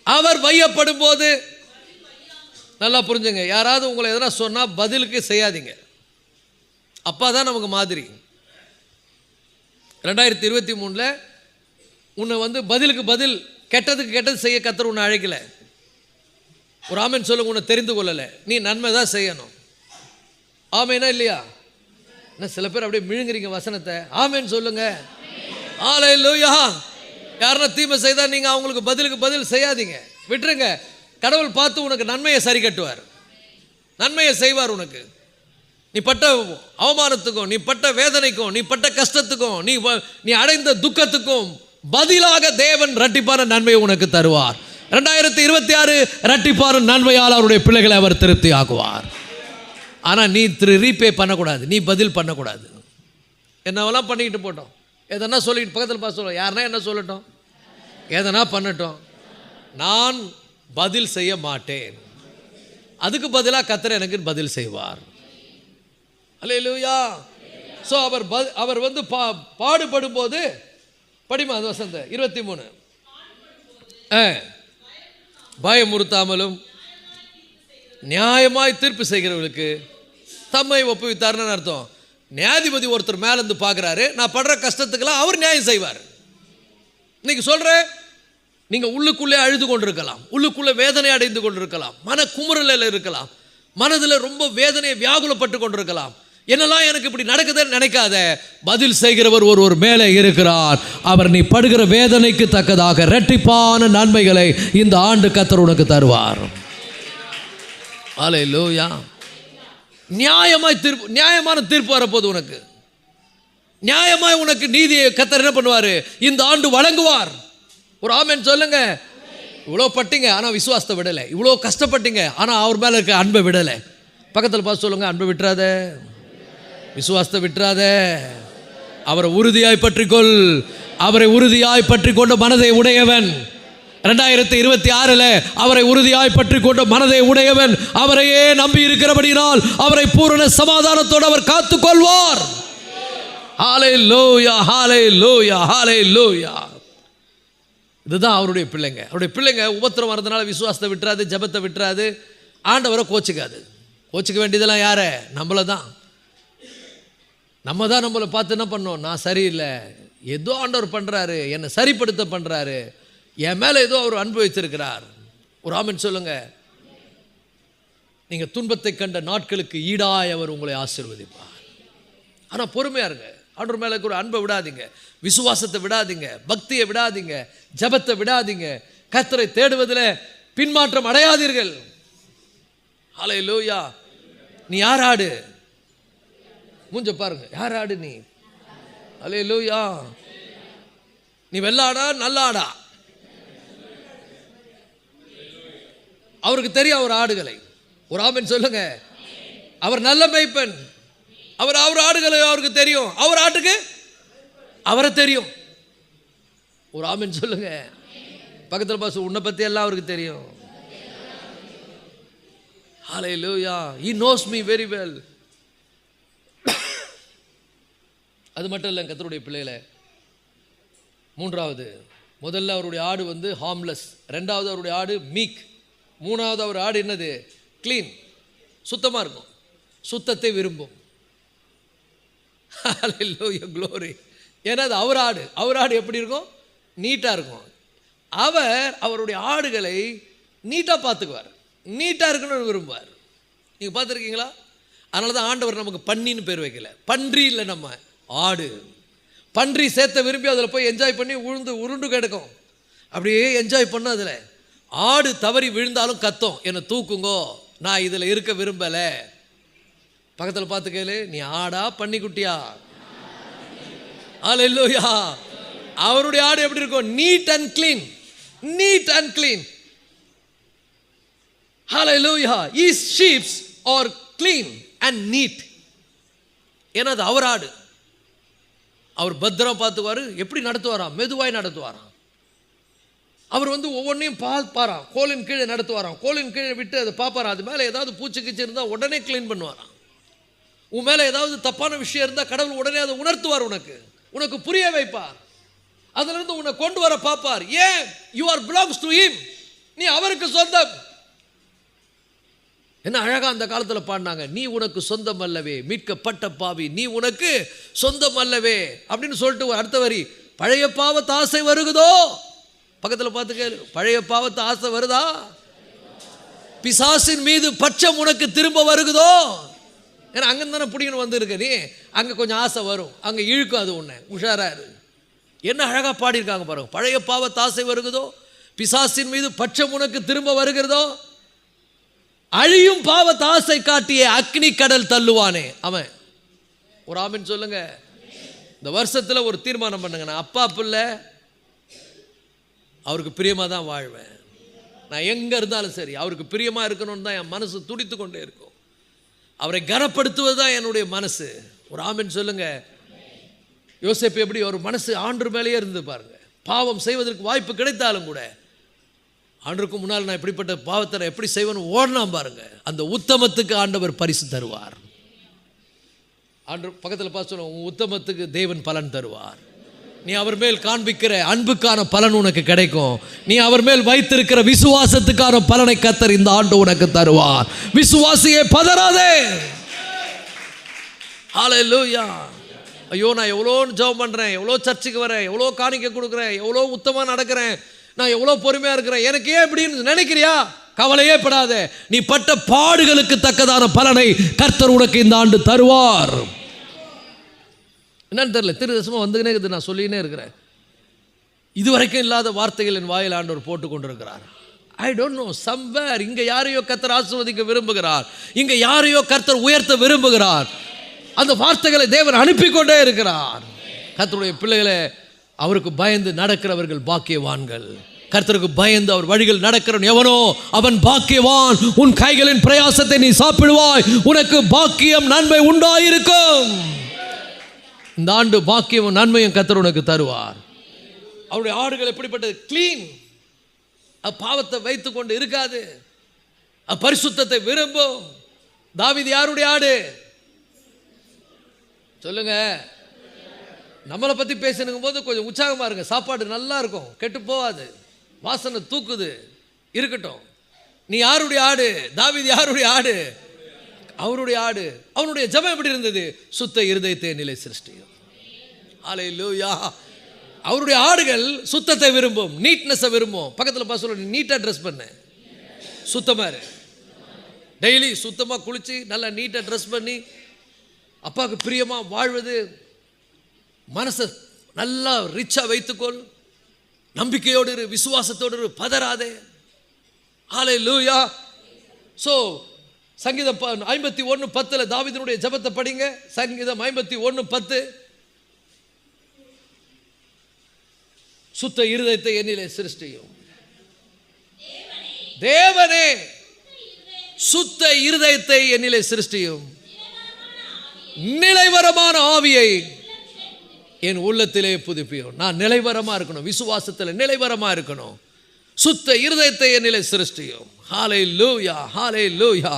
அவர் வையப்படும் போது, நல்லா புரிஞ்சுங்க, யாராவது உங்களை எதனா சொன்னால் பதிலுக்கு செய்யாதீங்க. அப்பா தான் நமக்கு மாதிரி. 2023 உன்னை பதிலுக்கு பதில், கெட்டதுக்கு கெட்டது செய்ய கர்த்தர் உன்னை அழைக்கலை. ஒரு ஆமென் சொல்லுங்க. உன்னை தெரிந்து கொள்ளலை. நீ நன்மை தான் செய்யணும். ஆமேனா இல்லையா? என்ன சில பேர் அப்படியே மிழுங்குறீங்க வசனத்தை. ஆமேன்னு சொல்லுங்க. ஹல்லேலூயா. யாருன்னா தீமை செய்தால் நீங்கள் அவங்களுக்கு பதிலுக்கு பதில் செய்யாதீங்க, விட்டுருங்க. கடவுள் பார்த்து உனக்கு நன்மையை சரி கட்டுவார், நன்மையை செய்வார். உனக்கு நீ பட்ட அவமானத்துக்கும், நீ பட்ட வேதனைக்கும், நீ பட்ட கஷ்டத்துக்கும், நீ அடைந்த துக்கத்துக்கும் பதிலாக தேவன் இரட்டிப்பான நன்மையை உனக்கு தருவார். 2026 இரட்டிப்பான நன்மையால் அவருடைய பிள்ளைகளை அவர் திருப்தி ஆக்குவார். ஆனால் நீ ரீபே பண்ணக்கூடாது, நீ பதில் பண்ணக்கூடாது. என்னவெல்லாம் பண்ணிக்கிட்டு போட்டோம், எதனா சொல்லிக்கிட்டு பக்கத்தில் பார்த்து சொல்ல, யாருன்னா என்ன சொல்லட்டும், எதனா பண்ணட்டும், நான் பதில் செய்ய மாட்டேன். அதுக்கு பதிலாக கர்த்தர் எனக்கு பதில் செய்வார். அல்லேலூயா. ஸோ அவர் பாடுபடும் போது, படிமா அது வசந்த 23, பயமுறுத்தாமலும் நியாயமாய் தீர்ப்பு செய்கிறவர்களுக்கு தம்மை ஒப்புவித்தார்னு அர்த்தம். நியாயாதிபதி ஒருத்தர் மேலேருந்து பார்க்குறாரு, நான் படுற கஷ்டத்துக்கெல்லாம் அவர் நியாயம் செய்வார். இன்னைக்கு சொல்கிறேன், நீங்கள் உள்ளுக்குள்ளே அழுது கொண்டிருக்கலாம், உள்ளுக்குள்ளே வேதனை அடைந்து கொண்டிருக்கலாம், மன குமுறலில் இருக்கலாம், மனதில் ரொம்ப வேதனையை வியாகுலப்பட்டு கொண்டிருக்கலாம். என்னெல்லாம் எனக்கு இப்படி நடக்குதுன்னு நினைக்காத. பதில் செய்கிறவர் ஒருவர் மேலே இருக்கிறார். அவர் நீ படுகிற வேதனைக்கு தக்கதாக இரட்டிப்பான நன்மைகளை இந்த ஆண்டு கர்த்தர் உனக்கு தருவார். அல்லேலூயா. நியாயமான தீர்ப்பு வரப்போது. உனக்கு நியாயமாய் உனக்கு நீதியை கர்த்தர் என்ன பண்ணுவார், இந்த ஆண்டு வழங்குவார். ஒரு ஆமென் சொல்லுங்க. இவ்வளோ பட்டீங்க ஆனால் விசுவாசத்தை விடலை, இவ்வளோ கஷ்டப்பட்டீங்க ஆனால் அவர் மேலே இருக்க அன்பை விடலை. பக்கத்தில் பார்த்து சொல்லுங்க, அன்பை விட்டுறாத, விசுவாசத்தை விட்டுறாத, அவரை உறுதியாய் பற்றிக்கொள். அவரை உறுதியாய் பற்றி கொண்ட மனதை உடையவன் 2026 அவரை உறுதியாய் பற்றி கொண்ட மனதை உடையவன் அவரையே நம்பி இருக்கிறபடினால் அவரை பூரண சமாதானத்தோடு அவர் காத்துக் கொள்வார். ஹல்லேலூயா, ஹல்லேலூயா, ஹல்லேலூயா. இதுதான் அவருடைய பிள்ளைங்க. அவருடைய பிள்ளைங்க உபத்திரம் வரதுனால விசுவாசத்தை விட்டுறாது, ஜபத்தை விட்டுறாது, ஆண்டவரை கோச்சிக்காது. கோச்சிக்க வேண்டியதெல்லாம் யார? நம்மளை தான். நம்ம தான் நம்மளை பார்த்து என்ன பண்ணோம், நான் சரியில்லை, ஏதோ ஆண்டவர் பண்ணுறாரு, என்னை சரிப்படுத்த பண்ணுறாரு, என் மேலே ஏதோ அவர் அன்பு வைத்திருக்கிறார். ஒரு ஆமென் சொல்லுங்க. நீங்கள் துன்பத்தை கண்ட நாட்களுக்கு ஈடாய் அவர் உங்களை ஆசீர்வதிப்பார். ஆனால் பொறுமையாக இருங்க. ஆண்டவர் மேலே கூட அன்பை விடாதீங்க, விசுவாசத்தை விடாதீங்க, பக்தியை விடாதீங்க, ஜபத்தை விடாதீங்க, கர்த்தரை தேடுவதில் பின்மாற்றம் அடையாதீர்கள். ஹல்லேலூயா. நீ யார் ஆடு? மூஞ்ச பாருங்க, யார் ஆடு நீ? ஹல்லேலூயா. நீ வெள்ளாடா நல்லாடா? அவருக்கு தெரியும் அவர் ஆடுகளை. ஒரு ஆமென் சொல்லுங்க. அவர் நல்ல மேய்ப்பன். அவர் ஆடுகளை அவருக்கு தெரியும். அவர் ஆட்டுக்கு அவரை தெரியும். ஒரு ஆமென் சொல்லுங்க. பக்கத்தில் பாச உன்னை பற்றி எல்லாம் அவருக்கு தெரியும். ஹல்லேலூயா. He knows me very well. அது மட்டும் இல்லை கர்த்தருடைய பிள்ளைகளை. மூன்றாவது, முதல்ல அவருடைய ஆடு வந்து ஹார்ம்லெஸ். ரெண்டாவது அவருடைய ஆடு மீக். மூணாவது அவர் ஆடு என்னது? க்ளீன். சுத்தமாக இருக்கும். சுத்தத்தை விரும்பும். ஹல்லேலூயா, க்ளோரி. ஏன்னா அது அவர் ஆடு. அவர் ஆடு எப்படி இருக்கும்? நீட்டாக இருக்கும். அவருடைய ஆடுகளை நீட்டாக பார்த்துக்குவார். நீட்டாக இருக்கணும்னு விரும்புவார். நீங்கள் பார்த்துருக்கீங்களா? அதனால தான் ஆண்டவர் நமக்கு பன்னின்னு பேர் வைக்கல. பன்றி இல்லை, நம்ம ஆடு. பன்றி சேர்த்த விரும்பி அதில் போய் என்ஜாய் பண்ணி உருண்டு கிடக்கும். அப்படியே என்ஜாய் பண்ண. அதில் ஆடு தவறி விழுந்தாலும் கத்தும், என்னை தூக்குங்கோ, நான் இதில் இருக்க விரும்பலை. பக்கத்தில் பார்த்து கேளு, நீ ஆடா பன்னிக்குட்டியா? ஹல்லேலூயா. அவருடைய ஆடு எப்படி இருக்கும்? Neat and clean. Neat and clean. Hallelujah. His sheep are clean and neat. ஏன்னா அது அவர் ஆடு. அவர் பத்திரம் பார்த்துக்குவார். எப்படி நடத்துவாராம்? மெதுவாய் நடத்துவாராம். அவர் வந்து ஒவ்வொன்றையும் பார்ப்பாராம். கோலின் கீழே நடத்துவாராம். கோலின் கீழே விட்டு அதை பார்ப்பாராம். அது மேலே ஏதாவது பூச்சி கிச்சு இருந்தால் உடனே க்ளீன் பண்ணுவாராம். உன் மேலே ஏதாவது தப்பான விஷயம் இருந்தால் கடவுள் உடனே அதை உணர்த்துவார். உனக்கு புரிய வைப்பார். அதிலிருந்து உன்னை கொண்டு வர பார்ப்பார். ஏன்? You are belongs to him. நீ அவருக்கு சொந்தம். என்ன அழகா அந்த காலத்தில் பாடினாங்க, நீ உனக்கு சொந்தம் அல்லவே, மீட்கப்பட்ட பாவி, நீ உனக்கு சொந்தம் அல்லவே அப்படின்னு சொல்லிட்டு அடுத்த வரி, பழைய பாவத்து ஆசை வருகுதோ? பக்கத்தில் பார்த்து கேளு, பழைய பாவத்து ஆசை வருதா? பிசாசின் மீது பட்சம் உனக்கு திரும்ப வருகுதோ? ஏன்னா அங்கே தானே பிடிக்கணும் வந்துருக்க நீ. அங்கே கொஞ்சம் ஆசை வரும், அங்கே இழுக்கும். அது உன்னை உஷாராரு. என்ன அழகாக பாடியிருக்காங்க பாருங்க. பழைய பாவத்து ஆசை வருகுதோ, பிசாசின் மீது பட்சம் உனக்கு திரும்ப வருகிறதோ, அழியும் பாவத்தை ஆசை காட்டிய அக்னி கடல் தள்ளுவானே அவன். ஒரு ஆமென் சொல்லுங்க. இந்த வருஷத்தில் ஒரு தீர்மானம் பண்ணுங்க, நான் அப்பா பிள்ளை அவருக்கு பிரியமாக தான் வாழ்வேன். நான் எங்கே இருந்தாலும் சரி அவருக்கு பிரியமாக இருக்கணும்னு தான் என் மனசு துடித்து கொண்டே இருக்கும். அவரை கனப்படுத்துவது தான் என்னுடைய மனசு. ஒரு ஆமென் சொல்லுங்க. யோசேப்பு எப்படி ஒரு மனசு ஆண்டு மேலேயே இருந்து பாருங்க. பாவம் செய்வதற்கு வாய்ப்பு கிடைத்தாலும் கூட ஆண்டருக்கு முன்னால் நான் இப்படிப்பட்ட பாவத்தை நான் எப்படி செய்வேன்னு ஓடலாம் பாருங்க. அந்த உத்தமத்துக்கு ஆண்டவர் பரிசு தருவார். ஆண்டு பக்கத்தில் பார்த்து சொல்லுவோம், உன் உத்தமத்துக்கு தேவன் பலன் தருவார். நீ அவர் மேல் காண்பிக்கிற அன்புக்கான பலன் உனக்கு கிடைக்கும். நீ அவர் மேல் வைத்திருக்கிற விசுவாசத்துக்கான பலனை கர்த்தர் இந்த ஆண்டு உனக்கு தருவார். விசுவாசியே பதறாதே. ஹல்லேலூயா. ஐயோ, நான் எவ்வளோ ஜெபம் பண்ணுறேன், எவ்வளோ சர்ச்சுக்கு வரேன், எவ்வளோ காணிக்கை கொடுக்குறேன், எவ்வளோ உத்தமாக நடக்கிறேன், நான் எவ்வளோ பொறுமையாக இருக்கிறேன், எனக்கு ஏன் இப்படின்னு நினைக்கிறியா? கவலையே படாத. நீ பட்ட பாடுகளுக்கு தக்கதான பலனை கர்த்தர் உனக்கு இந்த ஆண்டு தருவார். என்னன்னு தெரியல, திருதசமாக வந்துக்கினே இருக்குது. நான் சொல்லினே இருக்கிறேன். இதுவரைக்கும் இல்லாத வார்த்தைகள் என் வாயில் ஆண்டவர் போட்டு கொண்டிருக்கிறார். ஐ டோன்ட் நோ, சம்வேர் இங்கே யாரையோ கர்த்தர் ஆசீர்வதிக்க விரும்புகிறார். இங்கே யாரையோ கர்த்தர் உயர்த்த விரும்புகிறார். அந்த வார்த்தைகளை தேவன் அனுப்பி கொண்டே இருக்கிறார். கர்த்தருடைய பிள்ளைகளை, அவருக்கு பயந்து நடக்கிறவர்கள் பாக்கியவான்கள். கர்த்தருக்கு பயந்து அவர் வழிகள் நடக்கிறவன் எவனோ அவன் பாக்கியவான். உன் கைகளின் பிரயாசத்தை நீ சாப்பிடுவாய், உனக்கு பாக்கியம் நன்மை உண்டாயிருக்கும். இந்த ஆண்டு பாக்கியம் நன்மையும் கர்த்தர் உனக்கு தருவார். அவருடைய ஆடுகள் எப்படிப்பட்டது? கிளீன். பாவத்தை வைத்து கொண்டு இருக்காது, பரிசுத்தத்தை விரும்பும். தாவீது யாருடைய ஆடு சொல்லுங்க? நம்மளை பற்றி பேசணுங்கும் போது கொஞ்சம் உற்சாகமாக இருங்க. சாப்பாடு நல்லா இருக்கும், கெட்டு போகாது, வாசனை தூக்குது, இருக்கட்டும். நீ யாருடைய ஆடு? தாவீது யாருடைய ஆடு? அவருடைய ஆடு. அவனுடைய ஜெபம் எப்படி இருந்தது? சுத்த இருதயத்தை நிலை சிருஷ்டியும். ஹல்லேலூயா. அவருடைய ஆடுகள் சுத்தத்தை விரும்பும், நீட்னஸை விரும்பும். பக்கத்தில் பார்த்து சொல்ல, நீட்டாக ட்ரெஸ் பண்ண, சுத்தமாக இரு. டெய்லி சுத்தமாக குளித்து நல்லா நீட்டாக ட்ரெஸ் பண்ணி அப்பாவுக்கு பிரியமாக வாழ்வது. மனசை நல்லா ரிச்சாக வைத்துக்கொள். நம்பிக்கையோடு இரு, விசுவாசத்தோடு இரு, பதறாதே. ஹல்லேலூயா. ஸோ சங்கீதம் 51:10 தாவீதினுடைய ஜெபத்தை படிங்க. சங்கீதம் 51:10. சுத்த இருதயத்தை என்னிலே சிருஷ்டியும். தேவனே சுத்த இருதயத்தை என்னிலே சிருஷ்டியும், நிலைவரமான ஆவியை என் உள்ளத்திலே புதுப்பியும். நான் நிலைவரமா இருக்கணும், விசுவாசத்தில் நிலைவரமா இருக்கணும். சுத்த இருதயத்தை என்னிலே சிருஷ்டியும். ஹல்லேலூயா, ஹல்லேலூயா.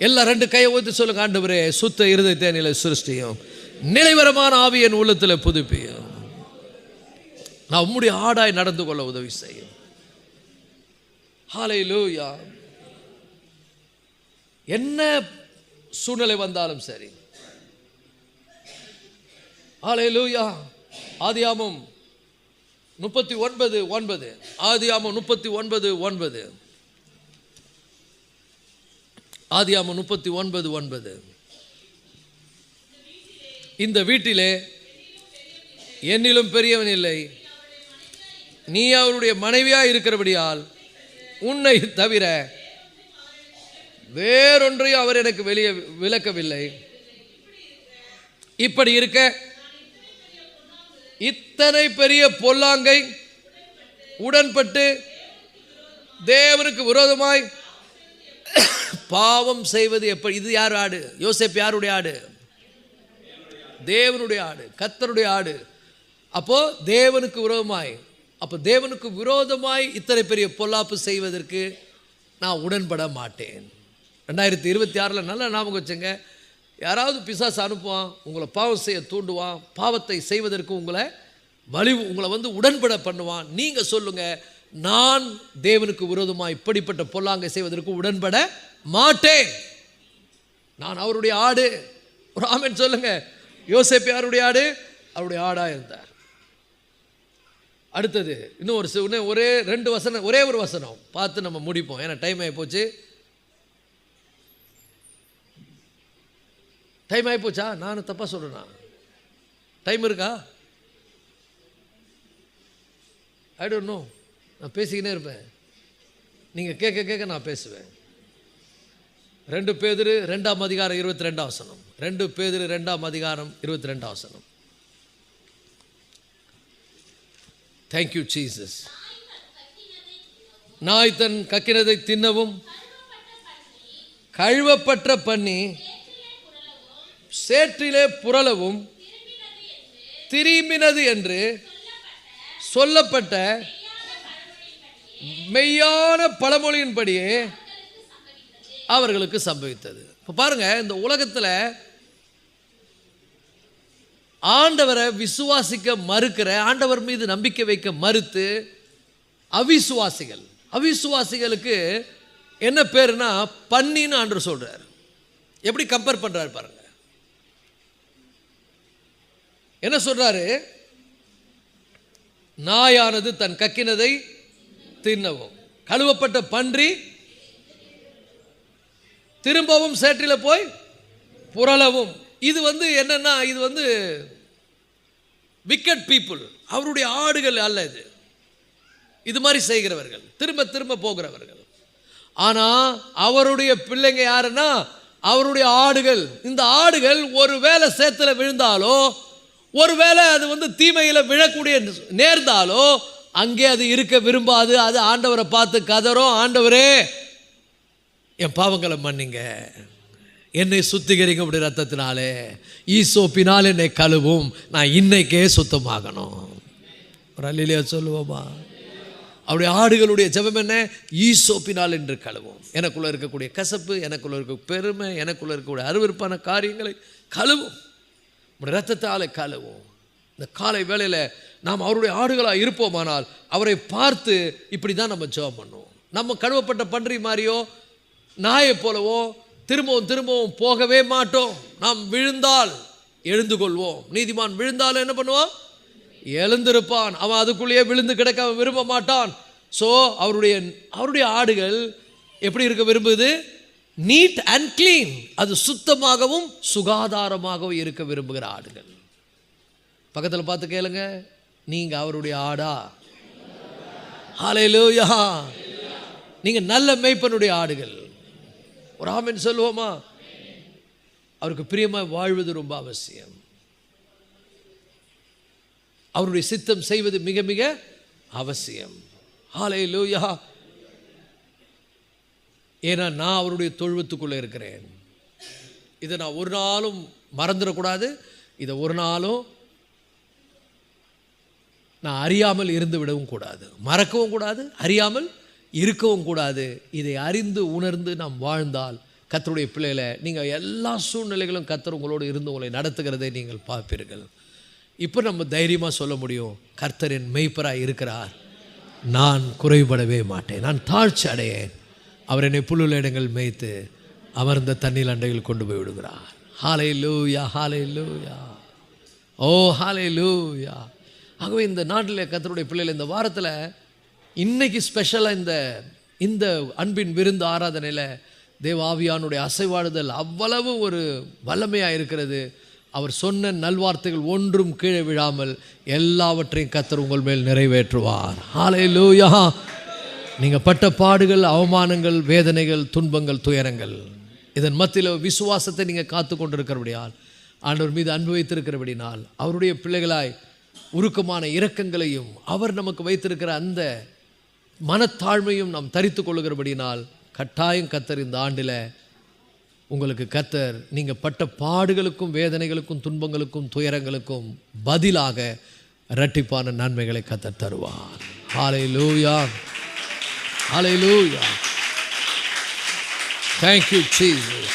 எல்லாம் ரெண்டு கையை ஊத்தி சொல்லுங்க, ஆண்டவரே சுத்த இருதயத்தை என்னிலே சிருஷ்டியும், நிலைவரமான ஆவி என் உள்ளத்தில் புதுப்பியும். நான் உம்முடைய ஆடாய் நடந்து கொள்ள உதவி செய்யும். ஹல்லேலூயா. என்ன சூழ்நிலை வந்தாலும் சரி. ஹல்லேலூயா. ஆதியாகமம் 39:9. ஆதியாகமம் 39:9. ஆதியாகமம் 39:9. இந்த வீட்டிலே என்னிலும் பெரியவன் இல்லை, நீ அவருடைய மனைவியாய் இருக்கிறபடியால் உன்னை தவிர வேறொன்றையும் அவர் எனக்கு வெளியே விலக்கவில்லை. இப்படி இருக்க இத்தனை பெரிய பொல்லாங்கை உடன்பட்டு தேவனுக்கு விரோதமாய் பாவம் செய்வது எப்படி? இது யார் ஆடு? யோசேப்பு யாருடைய ஆடு? தேவனுடைய ஆடு, கர்த்தருடைய ஆடு. அப்போ தேவனுக்கு விரோதமாய், அப்போ தேவனுக்கு விரோதமாய் இத்தனை பெரிய பொல்லாப்பு செய்வதற்கு நான் உடன்பட மாட்டேன். 2026 நல்ல ஞாபகம் வச்சுங்க. யாராவது பிசாசு அனுப்புவான், உங்களை பாவம் செய்ய தூண்டுவான், பாவத்தை செய்வதற்கு உங்களை வந்து உடன்பட பண்ணுவான். நீங்கள் சொல்லுங்க, நான் தேவனுக்கு விரோதமாக இப்படிப்பட்ட பொல்லாங்கை செய்வதற்கு உடன்பட மாட்டேன். நான் அவருடைய ஆடு. ஒரு ஆமென் சொல்லுங்க. யோசேப்பு யாருடைய ஆடு? அவருடைய ஆடாக இருந்தார். அடுத்தது இன்னும் ஒரே ஒரு வசனம் பார்த்து நம்ம முடிப்போம், ஏன்னா டைம் ஆகி போச்சு. டைம் ஆகி போச்சா? நான் தப்பாக சொல்கிறேன்னா? டைம் இருக்கா? I don't know. நான் பேசிக்கினே இருப்பேன், நீங்கள் கேட்க கேட்க நான் பேசுவேன். 2 பேதுரு 2:22. 2 பேதுரு 2:22. Thank you Jesus. நாய் தன் கக்கினதை தின்னவும், கழுவப்பட்ட பன்னி சேற்றிலே புரளவும் திரும்பினது என்று சொல்லப்பட்ட மெய்யான பழமொழியின்படியே அவர்களுக்கு சம்பவித்தது. இப்போ பாருங்க, இந்த உலகத்தில் ஆண்டவரை விசுவாசிக்க மறுக்கிற, ஆண்டவர் மீது நம்பிக்கை வைக்க மறுத்து அவிசுவாசிகளுக்கு என்ன பேருனா பன்னின்னு ஆண்டவர் சொல்றார். எப்படி கம்பேர் பண்றாரு பாருங்க. என்ன சொல்றாரு? நாயானது தன் கக்கினதை தின்னவும், கழுவப்பட்ட பன்றி திரும்பவும் சேற்றில போய் புரளவும். இது என்னன்னா, இது wicked people, அவருடைய ஆடுகள் அல்ல. இது மாதிரி செய்கிறவர்கள், திரும்ப திரும்ப போகிறவர்கள். ஆனா அவருடைய பிள்ளைங்க யாருன்னா அவருடைய ஆடுகள். இந்த ஆடுகள் ஒருவேளை சேத்துல விழுந்தாலோ, ஒருவேளை அது தீமையில விழக்கூடிய நேர்ந்தாலோ அங்கே அது இருக்க விரும்பாது. அது ஆண்டவரை பார்த்து கதறும், ஆண்டவரே என் பாவங்களை மன்னிங்க, என்னை சுத்திகரிங்க அப்படி ரத்தத்தினாலே, ஈசோப்பினால் என்னை கழுவும், நான் இன்னைக்கே சுத்தமாகணும். ஒரு அல்லேலூயா சொல்லுவோமா? அவருடைய ஆடுகளுடைய ஜெபம் என்ன? ஈசோப்பினால் என்று கழுவும். எனக்குள்ள இருக்கக்கூடிய கசப்பு, எனக்குள்ள இருக்க பெருமை, எனக்குள்ள இருக்கக்கூடிய அருவருப்பான காரியங்களை கழுவும், ரத்தத்தால் கழுவும். இந்த காலை வேளையில் நாம் அவருடைய ஆடுகளாக இருப்போமானால் அவரை பார்த்து இப்படி தான் நம்ம ஜெபம் பண்ணுவோம். நம்ம கழுவப்பட்ட பன்றி மாதிரியோ நாயை போலவோ திரும்பவும் திரும்பவும் போகவே மாட்டோம். நாம் விழுந்தால் எழுந்து கொள்வோம். நீதிமான் விழுந்தாலும் என்ன பண்ணுவான்? எழுந்திருப்பான். அவன் அதுக்குள்ளேயே விழுந்து கிடக்க அவன் விரும்ப மாட்டான். ஸோ அவருடைய ஆடுகள் எப்படி இருக்க விரும்புது? NEET and clean. அது சுத்தமாகவும் சுகாதாரமாகவும் இருக்க விரும்புகிற ஆடுகள். பக்கத்தில் பார்த்து கேளுங்க, நீங்க அவருடைய ஆடா? ஹல்லேலூயா. நீங்க நல்ல மேய்ப்பனுடைய ஆடுகள். ஒரு ஆமென் சொல்லுவோமா? அவருக்கு பிரியமாக வாழ்வது ரொம்ப அவசியம். அவருடைய சித்தம் செய்வது மிக மிக அவசியம். ஹல்லேலூயா. ஏன்னா நான் அவருடைய தொழுவத்துக்குள்ளே இருக்கிறேன். இதை நான் ஒரு நாளும் மறந்துடக்கூடாது. இதை ஒரு நாளும் நான் அறியாமல் இருந்து விடவும் கூடாது, மறக்கவும் கூடாது, அறியாமல் இருக்கவும் கூடாது. இதை அறிந்து உணர்ந்து நாம் வாழ்ந்தால் கர்த்தருடைய பிள்ளைகளை நீங்கள் எல்லா சூழ்நிலைகளும் கர்த்தர் உங்களோடு இருந்து உங்களை நடத்துகிறதை நீங்கள் பார்ப்பீர்கள். இப்போ நம்ம தைரியமாக சொல்ல முடியும், கர்த்தர் என் மெய்ப்பராக இருக்கிறார், நான் குறைபடவே மாட்டேன், நான் தாழ்ச்சி அடையேன். அவர் என்னை புல்லுள்ள இடங்கள் மேய்த்து அமர்ந்த தண்ணீர் அண்டையில் கொண்டு போய் விடுகிறார். ஹல்லேலூயா, ஹல்லேலூயா, ஓ ஹல்லேலூயா. ஆகவே இந்த நாட்டில் கர்த்தருடைய பிள்ளைகள் இந்த வாரத்தில் இன்னைக்கு ஸ்பெஷலாக இந்த அன்பின் விருந்து ஆராதனையில் தேவ ஆவியானுடைய அசைவாடுதல் அவ்வளவு ஒரு வல்லமையாக இருக்கிறது. அவர் சொன்ன நல்வார்த்தைகள் ஒன்றும் கீழே விழாமல் எல்லாவற்றையும் கர்த்தர் உங்கள் மேல் நிறைவேற்றுவார். ஹல்லேலூயா. நீங்கள் பட்ட பாடுகள், அவமானங்கள், வேதனைகள், துன்பங்கள், துயரங்கள், இதன் மத்தியில் விசுவாசத்தை நீங்கள் காத்து கொண்டிருக்கிறபடியால், ஆண்டவர் மீது அன்பு வைத்திருக்கிறபடினால், அவருடைய பிள்ளைகளாய் உருக்கமான இரக்கங்களையும் அவர் நமக்கு வைத்திருக்கிற அந்த மனத்தாழ்மையும் நாம் தரித்து கொள்ளுகிறபடினால் கட்டாயம் கர்த்தர் இந்த ஆண்டில் உங்களுக்கு கர்த்தர் நீங்கள் பட்ட பாடுகளுக்கும் வேதனைகளுக்கும் துன்பங்களுக்கும் துயரங்களுக்கும் பதிலாக இரட்டிப்பான நன்மைகளை கர்த்தர் தருவார். ஹல்லேலூயா, ஹல்லேலூயா. Thank you, Jesus.